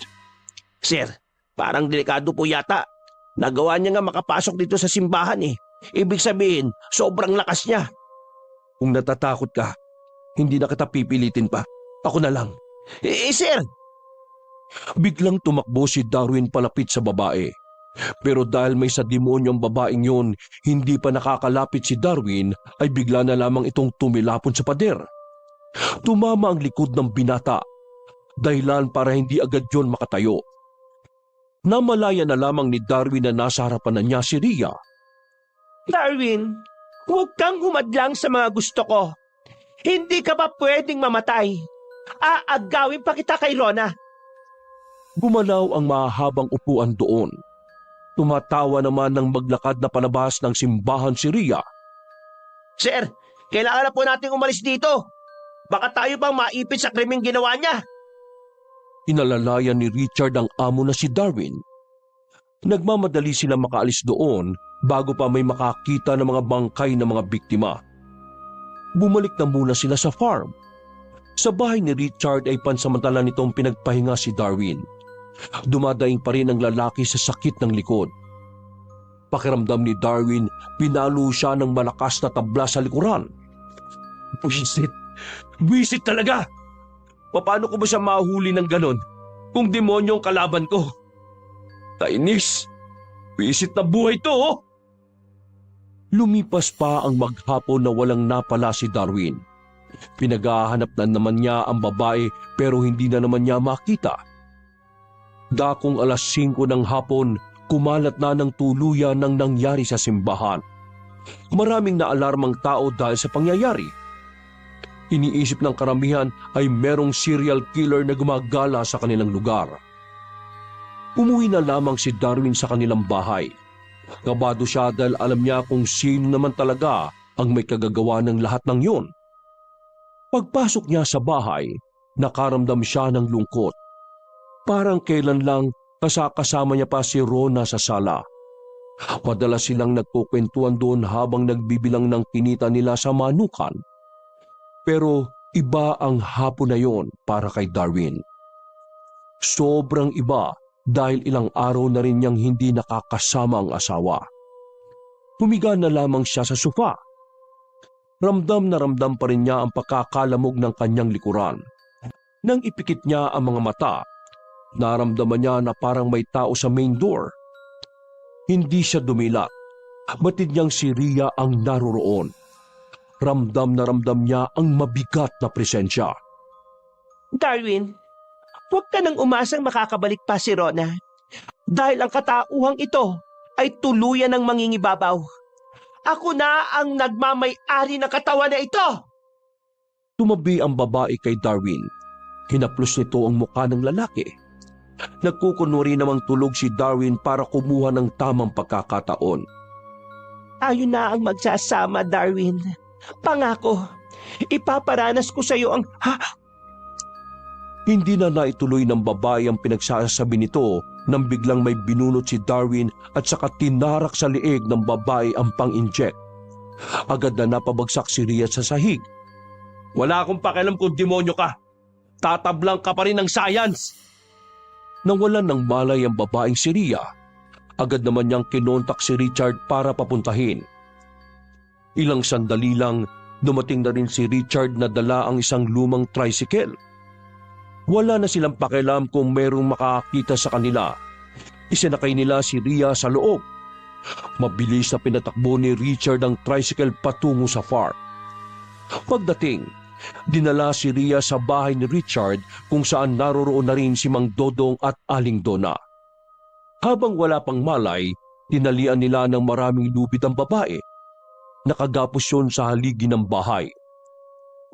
Sir, parang delikado po yata. Nagawa niya nga makapasok dito sa simbahan eh. Ibig sabihin, sobrang lakas niya. Kung natatakot ka, hindi na kita pipilitin pa. Ako na lang. Sir! Biglang tumakbo si Darwin palapit sa babae. Pero dahil may sa demonyo ang babaeng yon, hindi pa nakakalapit si Darwin ay bigla na lamang itong tumilapon sa pader. Tumama ang likod ng binata, dahilan para hindi agad yon makatayo. Namalaya na lamang ni Darwin na nasa harapan na niya si Rhea. Darwin, huwag kang humadlang sa mga gusto ko. Hindi ka ba pwedeng mamatay? Aagawin pa kita kay Rona. Gumalaw ang mahabang upuan doon. Tumatawa naman ng maglakad na palabas ng simbahan si Rhea. Sir, kailangan na po nating umalis dito. Baka tayo bang maipit sa krimeng ginawa niya? Inalalayan ni Richard ang amo na si Darwin. Nagmamadali sila makaalis doon bago pa may makakita ng mga bangkay ng mga biktima. Bumalik na muna sila sa farm. Sa bahay ni Richard ay pansamantala nitong pinagpahinga si Darwin. Dumadaing pa rin ang lalaki sa sakit ng likod. Pakiramdam ni Darwin, pinalo siya ng malakas na tabla sa likuran. Buisit! Buisit talaga! Paano ko ba siya mahuli ng ganon kung demonyo ang kalaban ko? Kainis! Buisit na buhay to, oh! Lumipas pa ang maghapon na walang napala si Darwin. Pinaghahanap na naman niya ang babae pero hindi na naman niya makita. Dakong alas 5 ng hapon, kumalat na ng tuluyan ng nangyari sa simbahan. Maraming naalarmang tao dahil sa pangyayari. Iniisip ng karamihan ay merong serial killer na gumagala sa kanilang lugar. Umuwi na lamang si Darwin sa kanilang bahay. Kabado siya dahil alam niya kung sino naman talaga ang may kagagawa ng lahat ng yun. Pagpasok niya sa bahay, nakaramdam siya ng lungkot. Parang kailan lang kasama niya pa si Rona sa sala. Madalas silang nagkukwentuhan doon habang nagbibilang ng kinita nila sa manukan. Pero iba ang hapon na yon para kay Darwin. Sobrang iba dahil ilang araw na rin niyang hindi nakakasama ang asawa. Humiga na lamang siya sa sofa. Ramdam na ramdam pa rin niya ang pagkakalamog ng kanyang likuran. Nang ipikit niya ang mga mata, naramdaman niya na parang may tao sa main door. Hindi siya dumilat. Batid niyang si Rhea ang naroroon. Ramdam na ramdam niya ang mabigat na presensya. Darwin, huwag ka nang umasang makakabalik pa si Rona. Dahil ang katauhang ito ay tuluyan ng mangingibabaw. Ako na ang nagmamay-ari ng katawan na ito! Tumabi ang babae kay Darwin. Hinaplos nito ang mukha ng lalaki. Nagkukunwari namang tulog si Darwin para kumuha ng tamang pagkakataon. Tayo na ang magsasama, Darwin. Pangako, ipaparanas ko sa iyo ang... Hindi na naituloy ng babae ang pinagsasabi nito nang biglang may binunot si Darwin at saka tinarak sa liig ng babae ang pang-inject. Agad na napabagsak si Rhea sa sahig. Wala akong pakialam kung demonyo ka. Tatablang ka pa rin ng science. Nawalan ng malay ang babaeng si Rhea. Agad naman niyang kinontak si Richard para papuntahin. Ilang sandali lang, dumating na rin si Richard na dala ang isang lumang tricycle. Wala na silang pakialam kung mayroong makakita sa kanila. Isinakay nila si Rhea sa loob. Mabilis na pinatakbo ni Richard ang tricycle patungo sa farm. Pagdating, dinala si Rhea sa bahay ni Richard kung saan naroroon na rin si Mang Dodong at Aling Donna. Habang wala pang malay, tinalian nila ng maraming lupit ang babae. Nakagapos yun sa haligi ng bahay.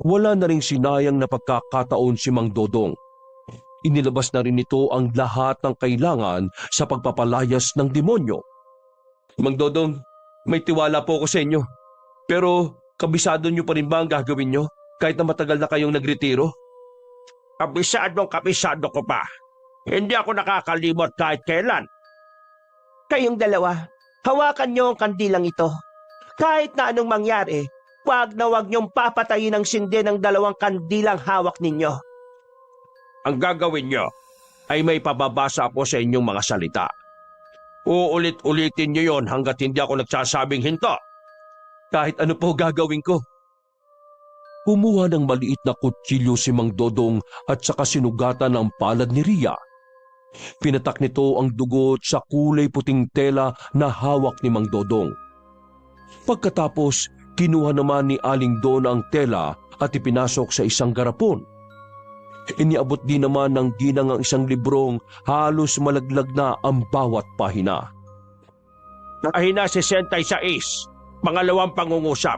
Wala na ring sinayang na pagkakataon si Mang Dodong. Inilabas na rin ito ang lahat ng kailangan sa pagpapalayas ng demonyo. Mang Dodong, may tiwala po ako sa inyo. Pero kabisado niyo pa rin ba ang gagawin niyo kahit na matagal na kayong nagretiro? Kabisado ko pa. Hindi ako nakakalimot kahit kailan. Kayong dalawa, hawakan niyo ang kandilang ito. Kahit na anong mangyari, wag niyong papatayin ang sindi ng dalawang kandilang hawak ninyo. Ang gagawin niyo ay may pababasa ako sa inyong mga salita. Uulit-ulitin niyo yon hanggat hindi ako nagsasabing hinto. Kahit ano po gagawin ko. Kumuha ng maliit na kutsilyo si Mang Dodong at saka sinugatan ang palad ni Rhea. Pinatak nito ang dugo sa kulay puting tela na hawak ni Mang Dodong. Pagkatapos, kinuha naman ni Aling Dona ang tela at ipinasok sa isang garapon. Iniabot din naman ng ginang ang isang librong halos malaglag na ang bawat pahina. Pahina 66, pangalawang pangungusap.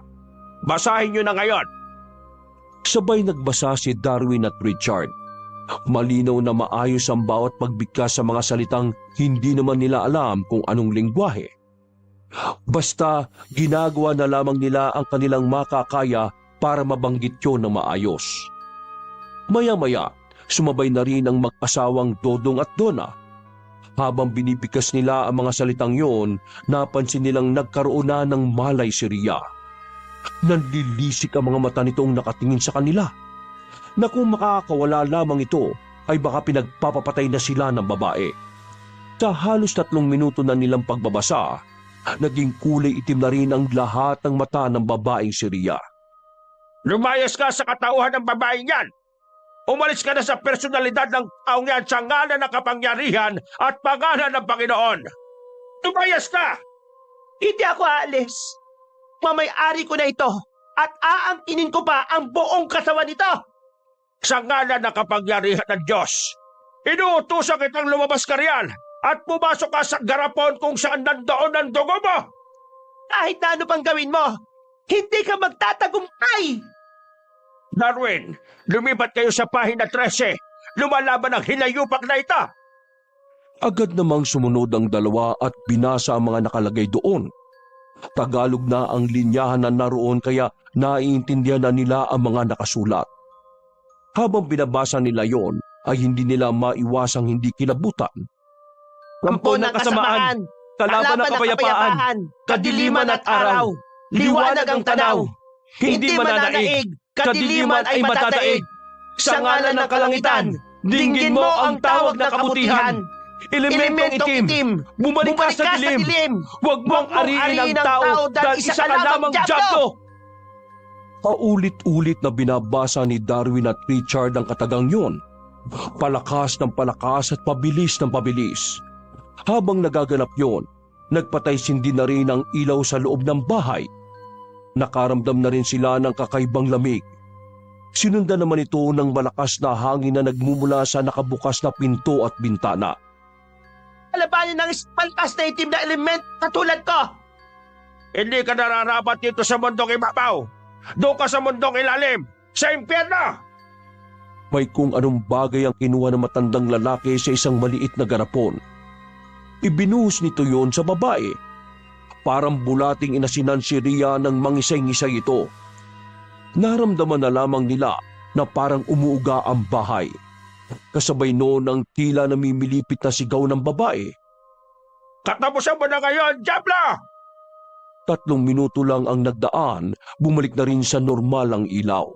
Basahin nyo na ngayon. Sabay nagbasa si Darwin at Richard. Malinaw na maayos ang bawat pagbigkas sa mga salitang hindi naman nila alam kung anong lingwahe. Basta ginagawa na lamang nila ang kanilang makakaya para mabanggit yun ng maayos. Maya-maya, sumabay na rin ang mag-asawang Dodong at Dona. Habang binibigkas nila ang mga salitang yon, napansin nilang nagkaroon na ng malay si Ria. Nanlilisik ang mga mata nitong nakatingin sa kanila, na kung makakawala lamang ito ay baka pinagpapapatay na sila ng babae. Sa halos 3 minuto na nilang pagbabasa, naging kulay itim na rin ang lahat ng mata ng babaeng si Ria. Lumayas ka sa katauhan ng babaeng yan. Umalis ka na sa personalidad ng taong yan sa ngalan ng kapangyarihan at pangalan ng Panginoon. Lumayas ka! Hindi ako aalis. Mamay-ari ko na ito at aangkinin ko pa ang buong katawan nito. Sa ngalan ng kapangyarihan ng Diyos, inuutusan kitang lumabas ka riyan at pumasok ka sa garapon kung saan nandoon ang dugo mo. Kahit na ano pang gawin mo, hindi ka magtatagumpay. Darwin, lumipat kayo sa pahina 13. Lumalaban ang hinayupak na ito. Agad namang sumunod ang dalawa at binasa ang mga nakalagay doon. Tagalog na ang linyahan na naroon kaya naiintindihan na nila ang mga nakasulat. Habang binabasa nila yon, ay hindi nila maiwasang hindi kilabutan. Kampo ng kasamaan, kalaban ng kapayapaan, kadiliman at araw, liwanag ang tanaw, hindi mananaig, kadiliman ay matataig. Sa ngalan ng kalangitan, dinggin mo ang tawag ng kabutihan. Elementong itim, bumalik ka sa dilim. Huwag mong ariin ang tao dahil isa ka lamang dyablo. Paulit-ulit na binabasa ni Darwin at Richard ang katagang yon. Palakas ng palakas at pabilis ng pabilis. Habang nagaganap yon, nagpatay-sindi na rin ang ilaw sa loob ng bahay. Nakaramdam na rin sila ng kakaibang lamig. Sinundan naman ito ng malakas na hangin na nagmumula sa nakabukas na pinto at bintana. Alabanin ng palpas na itim na element katulad ko. Hindi ka nararapat dito sa mundong ibabaw. Doon ka sa mundong ilalim, sa impyerno. May kung anong bagay ang kinuha ng matandang lalaki sa isang maliit na garapon. Ibinuhos nito yon sa babae. Parang bulating inasinan si Ria ng mangisay-ngisay ito. Naramdaman na lamang nila na parang umuuga ang bahay. Kasabay noon ang tila namimilipit na sigaw ng babae. Katapusan mo na ngayon, Diablo! 3 minuto lang ang nagdaan, bumalik na rin sa normal ang ilaw.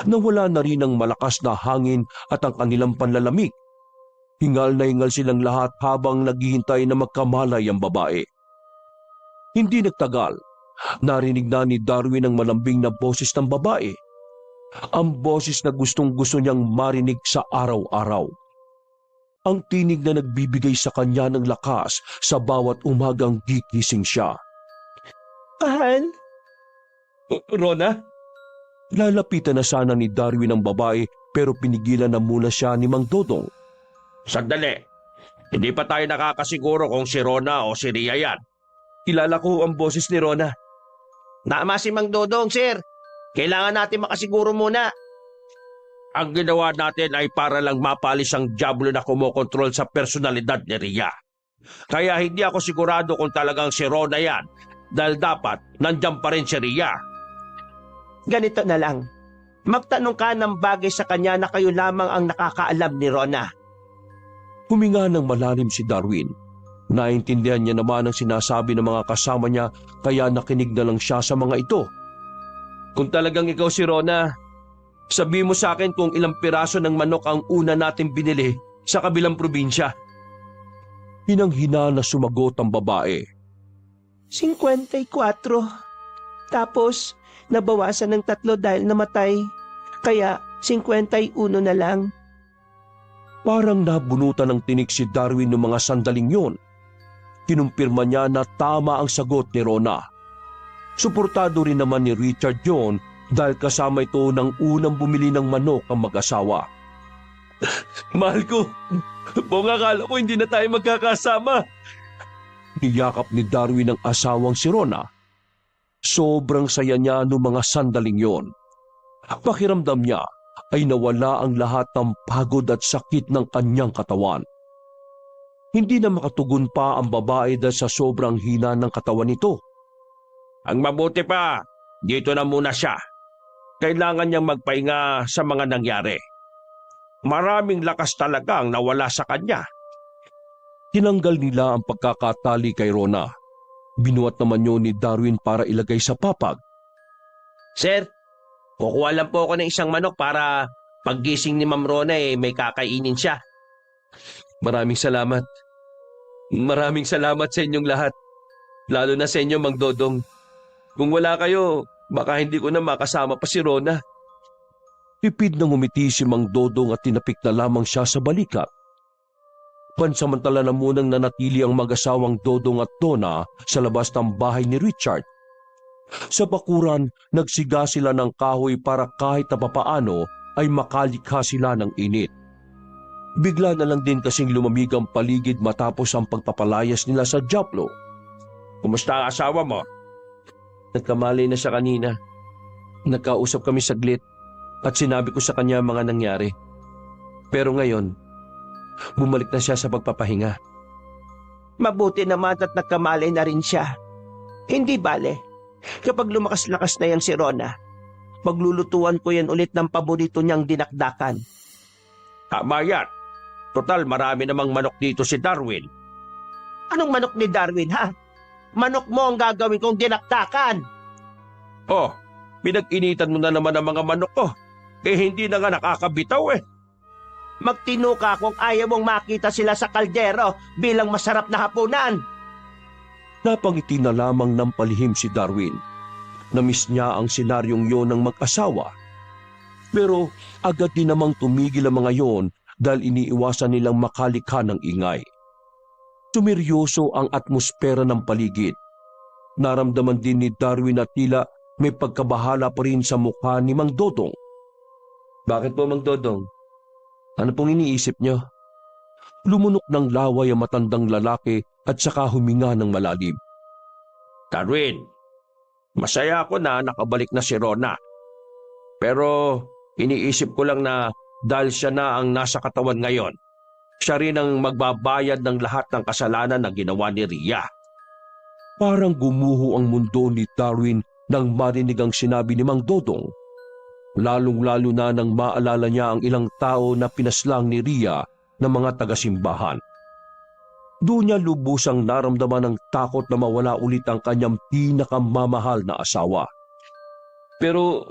Nawala na rin ang malakas na hangin at ang kanilang panlalamig. Hingal na hingal silang lahat habang naghihintay na magkamalay ang babae. Hindi nagtagal, narinig na ni Darwin ang malambing na boses ng babae. Ang boses na gustong-gusto niyang marinig sa araw-araw. Ang tinig na nagbibigay sa kanya ng lakas sa bawat umagang gigising siya. Mahal? Rona? Lalapitan na sana ni Darwin ang babae pero pinigilan na muna siya ni Mang Dodong. Sandali. Hindi pa tayo nakakasiguro kung si Rona o si Ria yan. Kilala ko ang boses ni Rona. Tama si Mang Dodong, sir. Kailangan natin makasiguro muna. Ang ginawa natin ay para lang mapalis ang Diablo na kumokontrol sa personalidad ni Ria. Kaya hindi ako sigurado kung talagang si Rona yan dahil dapat nandyan pa rin si Ria. Ganito na lang. Magtanong ka ng bagay sa kanya na kayo lamang ang nakakaalam ni Rona. Huminga ng malalim si Darwin. Naintindihan niya naman ang sinasabi ng mga kasama niya kaya nakinig na lang siya sa mga ito. Kung talagang ikaw si Rona, sabi mo sa akin kung ilang piraso ng manok ang una natin binili sa kabilang probinsya. Hinang-hina na sumagot ang babae. 54. Tapos, nabawasan ng 3 dahil namatay. Kaya, 51 na lang. Parang nabunutan ng tinik si Darwin noong mga sandaling yon. Kinumpirma niya na tama ang sagot ni Rona. Suportado rin naman ni Richard yon dahil kasama ito ng unang bumili ng manok ang mag-asawa. Mahal ko, buong akala ko hindi na tayo magkakasama. Niyakap ni Darwin ang asawang si Rona. Sobrang saya niya noong mga sandaling yon. Pakiramdam niya ay nawala ang lahat ng pagod at sakit ng kanyang katawan. Hindi na makatugon pa ang babae dahil sa sobrang hina ng katawan nito. Ang mabuti pa, dito na muna siya. Kailangan niyang magpahinga sa mga nangyari. Maraming lakas talaga ang nawala sa kanya. Tinanggal nila ang pagkakatali kay Rona. Binuhat naman yun ni Darwin para ilagay sa papag. Sir, kukuha lang po ako ng isang manok para paggising ni Ma'am Rona may kakainin siya. Maraming salamat. Maraming salamat sa inyong lahat. Lalo na sa inyo, Mang Dodong. Kung wala kayo, baka hindi ko na makasama pa si Rona. Pipid na ngumiti si Mang Dodong at tinapik na lamang siya sa balikat. Pansamantala na munang nanatili ang mag-asawang Dodong at Donna sa labas ng bahay ni Richard. Sa bakuran, nagsiga sila ng kahoy para kahit na papaano ay makalikha sila ng init. Bigla na lang din kasing lumamig ang paligid matapos ang pagpapalayas nila sa Diablo. Kumusta ang asawa mo? Nagkamali na siya kanina. Nagkausap kami saglit at sinabi ko sa kanya mga nangyari. Pero ngayon, bumalik na siya sa pagpapahinga. Mabuti naman at nagkamali na rin siya. Hindi bale. Kapag lumakas-lakas na yan si Rona, maglulutuan ko yan ulit ng paborito niyang dinakdakan. Tama yan. Total, marami namang manok dito si Darwin. Anong manok ni Darwin, ha? Manok mo ang gagawin kong dinakdakan. Oh, pinag-initan mo na naman ang mga manok ko. Hindi na nga nakakabitaw. Magtino ka kung ayaw mong makita sila sa kaldero bilang masarap na hapunan. Napangiti na lamang ng palihim si Darwin. Namiss niya ang senaryong yon ng mag-asawa. Pero agad din namang tumigil ang mga yon dahil iniiwasan nilang makalikha ng ingay. Sumeryoso ang atmosfera ng paligid. Naramdaman din ni Darwin at tila may pagkabahala pa rin sa mukha ni Mang Dodong. Bakit po, Mang Dodong? Ano pong iniisip niyo? Lumunok ng laway ang matandang lalaki at saka huminga ng malalim. Darwin, masaya ako na nakabalik na si Rona. Pero iniisip ko lang na dahil siya na ang nasa katawan ngayon, siya rin ang magbabayad ng lahat ng kasalanan na ginawa ni Ria. Parang gumuho ang mundo ni Darwin nang marinig ang sinabi ni Mang Dodong. Lalong-lalo na nang maalala niya ang ilang tao na pinaslang ni Ria ng mga taga-simbahan. Doon niya lubusang naramdaman ng takot na mawala ulit ang kanyang pinakamamahal na asawa. Pero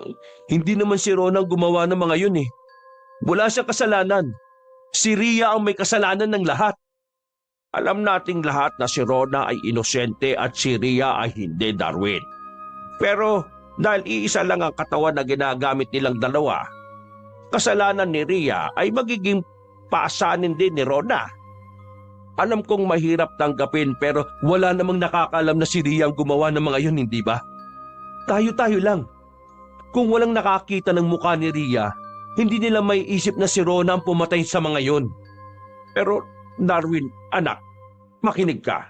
hindi naman si Rona ang gumawa ng mga yun. Wala siyang kasalanan. Si Ria ang may kasalanan ng lahat. Alam nating lahat na si Rona ay inosente at si Ria ay hindi, Darwin. Pero dahil iisa lang ang katawan na ginagamit nilang dalawa, kasalanan ni Ria ay magiging paasanin din ni Rona. Alam kong mahirap tanggapin pero wala namang nakakaalam na si Ria ang gumawa ng mga yun, hindi ba? Tayo-tayo lang. Kung walang nakakita ng mukha ni Ria, hindi nila may isip na si Rona ang pumatay sa mga yun. Pero Darwin, anak, makinig ka.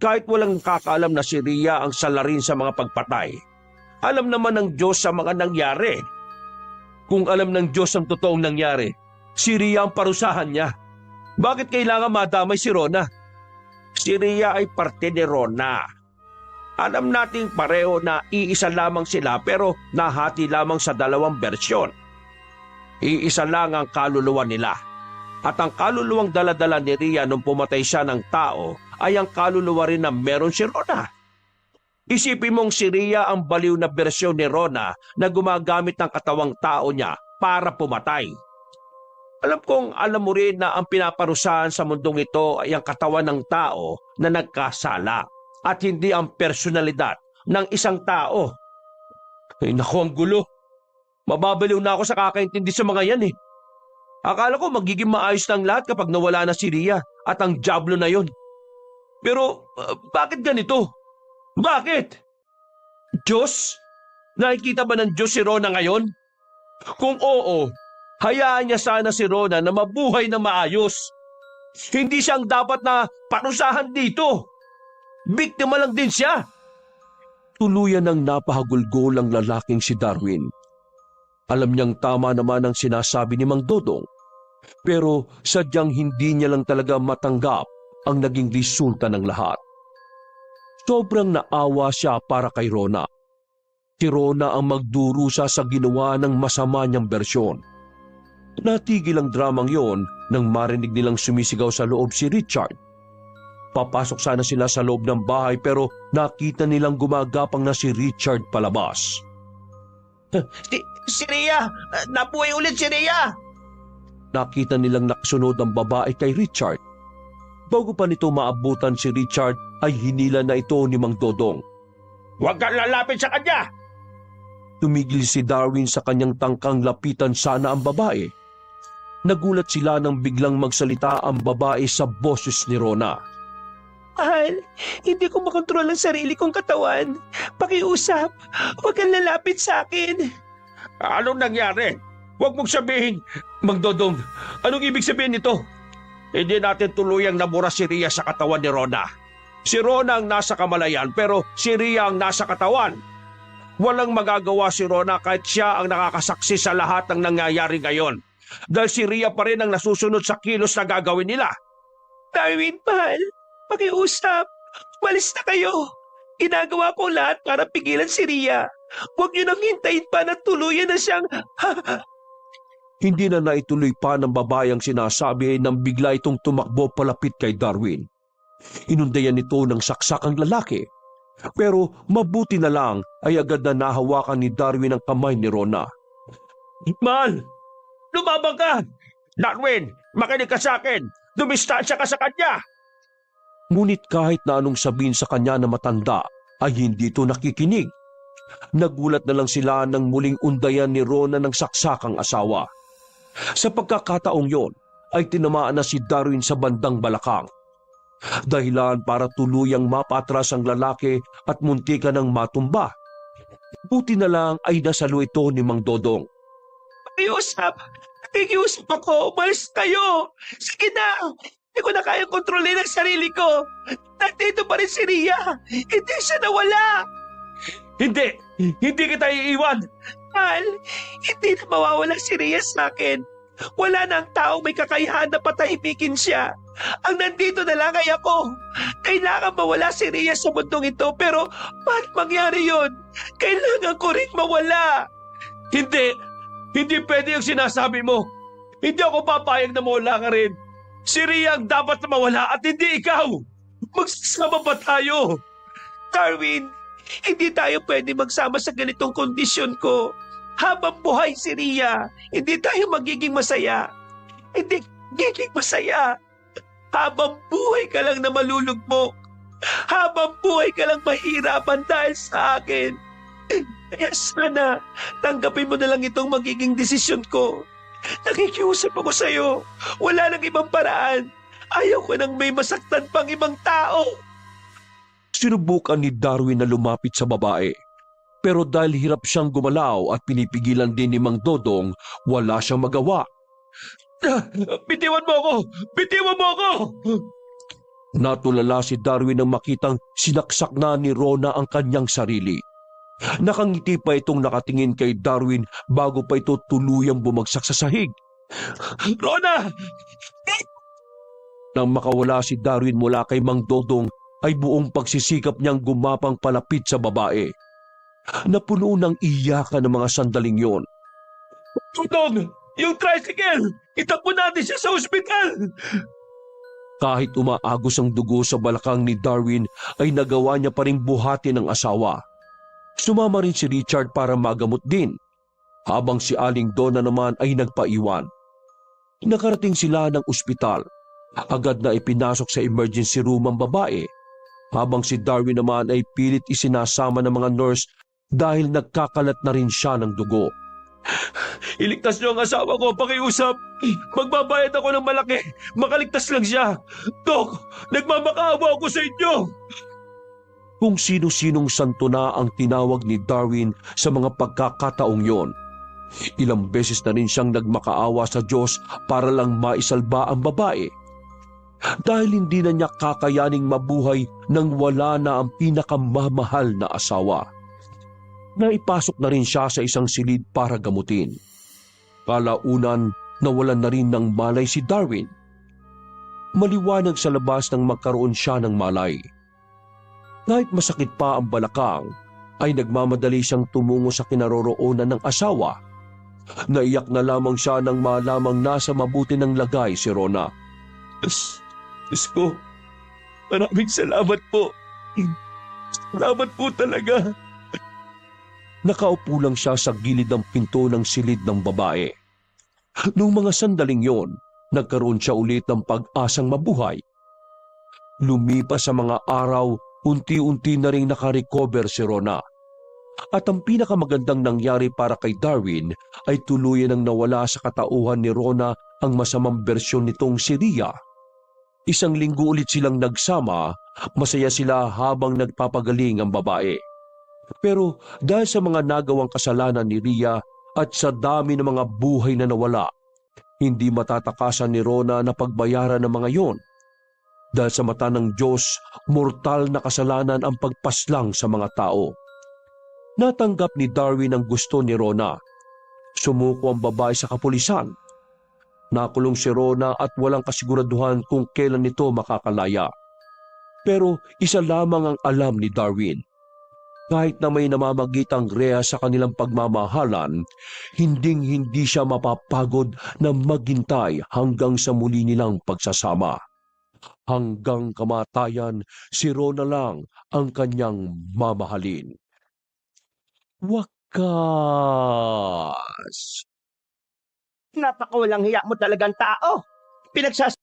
Kahit walang nakakaalam na si Ria ang salarin sa mga pagpatay, alam naman ng Diyos sa mga nangyari. Kung alam ng Diyos ang totoong nangyari, si Ria ang parusahan niya. Bakit kailangan madamay si Rona? Si Ria ay parte ni Rona. Alam nating pareho na iisa lamang sila pero nahati lamang sa dalawang bersyon. Iisa lang ang kaluluwa nila. At ang kaluluwang daladala ni Ria nung pumatay siya ng tao ay ang kaluluwa rin na meron si Rona. Isipin mong si Ria ang baliw na bersyon ni Rona na gumagamit ng katawang tao niya para pumatay. Alam kong alam mo rin na ang pinaparusahan sa mundong ito ay ang katawan ng tao na nagkasala at hindi ang personalidad ng isang tao. Ay naku, ang gulo. Mababaliw na ako sa kakaintindi sa mga yan. Akala ko magiging maayos ng lahat kapag nawala na si Ria at ang Diablo na yon. Pero bakit ganito? Bakit? Diyos? Nakikita ba ng Diyos si Rona ngayon? Kung oo, hayaan niya sana si Rona na mabuhay na maayos. Hindi siyang dapat na parusahan dito. Biktima lang din siya. Tuluyan ng napahagulgol ang lalaking si Darwin. Alam niyang tama naman ang sinasabi ni Mang Dodong, pero sadyang hindi niya lang talaga matanggap ang naging resulta ng lahat. Sobrang naawa siya para kay Rona. Si Rona ang magdurusa sa ginawa ng masama niyang bersyon. Natigil ang dramang yon nang marinig nilang sumisigaw sa loob si Richard. Papasok sana sila sa loob ng bahay pero nakita nilang gumagapang na si Richard palabas. Si Ria! Nabuhay ulit si Ria! Nakita nilang nakasunod ang babae kay Richard. Bago pa nito maabutan si Richard ay hinila na ito ni Mang Dodong. Huwag kang lalapit sa kanya! Tumigil si Darwin sa kanyang tangkang lapitan sana ang babae. Nagulat sila nang biglang magsalita ang babae sa boses ni Rona. Mahal, hindi ko makontrol ang sarili kong katawan. Pakiusap, huwag kang lalapit sa akin. Anong nangyari? Huwag mong sabihin, Mang Dodong, anong ibig sabihin nito? Hindi natin tuluyang namura si Ria sa katawan ni Rona. Si Rona ang nasa kamalayan pero si Ria ang nasa katawan. Walang magagawa si Rona kahit siya ang nakakasaksi sa lahat ng nangyayari ngayon. Dahil si Ria pa rin ang nasusunod sa kilos na gagawin nila. Darwin, mahal, pakiusap. Walis na kayo. Ginagawa ko lahat para pigilan si Ria. Huwag niyo nang hintayin pa na tuluyan na siyang... Hindi na naituloy pa ng babae ang sinasabi nang bigla itong tumakbo palapit kay Darwin. Inundayan nito ng saksak ang lalaki. Pero mabuti na lang ay agad na nahawakan ni Darwin ang kamay ni Rona. Mahal, lumabang ka! Darwin, makinig ka sa akin! Dumistansya ka sa kanya! Ngunit kahit na anong sabihin sa kanya na matanda ay hindi ito nakikinig. Nagulat na lang sila nang muling undayan ni Rona ng saksakang asawa. Sa pagkakataong yon ay tinamaan na si Darwin sa bandang balakang. Dahilan para tuluyang mapatras ang lalaki at muntikan ng matumba. Buti na lang ay nasalo ito ni Mang Dodong. Pakiusap! Nakikiusap ako! Umalis kayo! Sige na! Hindi ko na kayang kontrolin ang sarili ko! Nandito pa rin si Ria! Hindi siya nawala! Hindi! Hindi kita iiwan! Mahal, hindi na mawawala si Ria sa akin. Wala na ang taong may kakayahan na patahimikin siya. Ang nandito na lang ay ako. Kailangan mawala si Ria sa mundong ito pero paano mangyari yon? Kailangan ko rin mawala. Hindi! Hindi pwede yung sinasabi mo! Hindi ako papayag na mawala ka rin! Si Ria ang dapat na mawala at hindi ikaw! Magsasama ba tayo? Darwin, hindi tayo pwede magsama sa ganitong kondisyon ko. Habang buhay si Ria, hindi tayo magiging masaya. Hindi magiging masaya. Habang buhay ka lang na malulugmok. Habang buhay ka lang mahirapan dahil sa akin. Kaya sana, tanggapin mo na lang itong magiging desisyon ko. Nakikiusap ako sa'yo. Wala nang ibang paraan. Ayaw ko nang may masaktan pang ibang tao. Sinubukan ni Darwin na lumapit sa babae. Pero dahil hirap siyang gumalaw at pinipigilan din ni Mang Dodong, wala siyang magawa. Bitiwan mo ako! Bitiwan mo ako! Natulala si Darwin nang makitang sinaksak na ni Rona ang kanyang sarili. Nakangiti pa itong nakatingin kay Darwin bago pa ito tuluyang bumagsak sa sahig. Rona! Nang makawala si Darwin mula kay Mang Dodong, ay buong pagsisikap niyang gumapang palapit sa babae. Napuno ng iyakan ng mga sandaling yon. Tutong! Yung tricycle! Itakbo natin siya sa ospital! Kahit umaagos ang dugo sa balakang ni Darwin, ay nagawa niya pa ring buhatin ang asawa. Sumama rin si Richard para magamot din, habang si Aling Donna naman ay nagpaiwan. Nakarating sila ng ospital. Agad na ipinasok sa emergency room ang babae, habang si Darwin naman ay pilit isinasama ng mga nurse dahil nagkakalat na rin siya ng dugo. Iligtas niyo ang asawa ko, pakiusap. Magbabayad ako ng malaki. Makaligtas lang siya. Dok, nagmamakaawa ako sa inyo. Kung sino-sinong santo na ang tinawag ni Darwin sa mga pagkakataong yon. Ilang beses na rin siyang nagmakaawa sa Diyos para lang maisalba ang babae. Dahil hindi na niya kakayaning mabuhay nang wala na ang pinakamamahal na asawa. Naipasok na rin siya sa isang silid para gamutin. Kalaunan, nawalan na rin ng malay si Darwin. Maliwanag sa labas nang magkaroon siya ng malay. Kahit masakit pa ang balakang, ay nagmamadali siyang tumungo sa kinaroroonan ng asawa. Naiyak na lamang siya nang malamang nasa mabuti ng lagay si Rona. Diyos ko, maraming salamat po. Salamat po talaga. Nakaupo lang siya sa gilid ng pinto ng silid ng babae. Noong mga sandaling yon, nagkaroon siya ulit ng pag-asang mabuhay. Lumipas sa mga araw, unti-unti na ring nakarecover si Rona. At ang pinakamagandang nangyari para kay Darwin ay tuluyan ang nawala sa katauhan ni Rona ang masamang bersyon nitong si Ria. Isang linggo ulit silang nagsama, masaya sila habang nagpapagaling ang babae. Pero dahil sa mga nagawang kasalanan ni Ria at sa dami ng mga buhay na nawala, hindi matatakasan ni Rona na pagbayaran ng mga yon. Dahil sa mata ng Diyos, mortal na kasalanan ang pagpaslang sa mga tao. Natanggap ni Darwin ang gusto ni Rona. Sumuko ang babae sa kapulisan. Nakulong si Rona at walang kasiguraduhan kung kailan nito makakalaya. Pero isa lamang ang alam ni Darwin. Kahit na may namamagitang reha sa kanilang pagmamahalan, hinding-hindi siya mapapagod na maghintay hanggang sa muli nilang pagsasama. Hanggang kamatayan, si Rona lang ang kanyang mamahalin. Wakas! Napakawalang hiya mo talagang tao. Pinagsas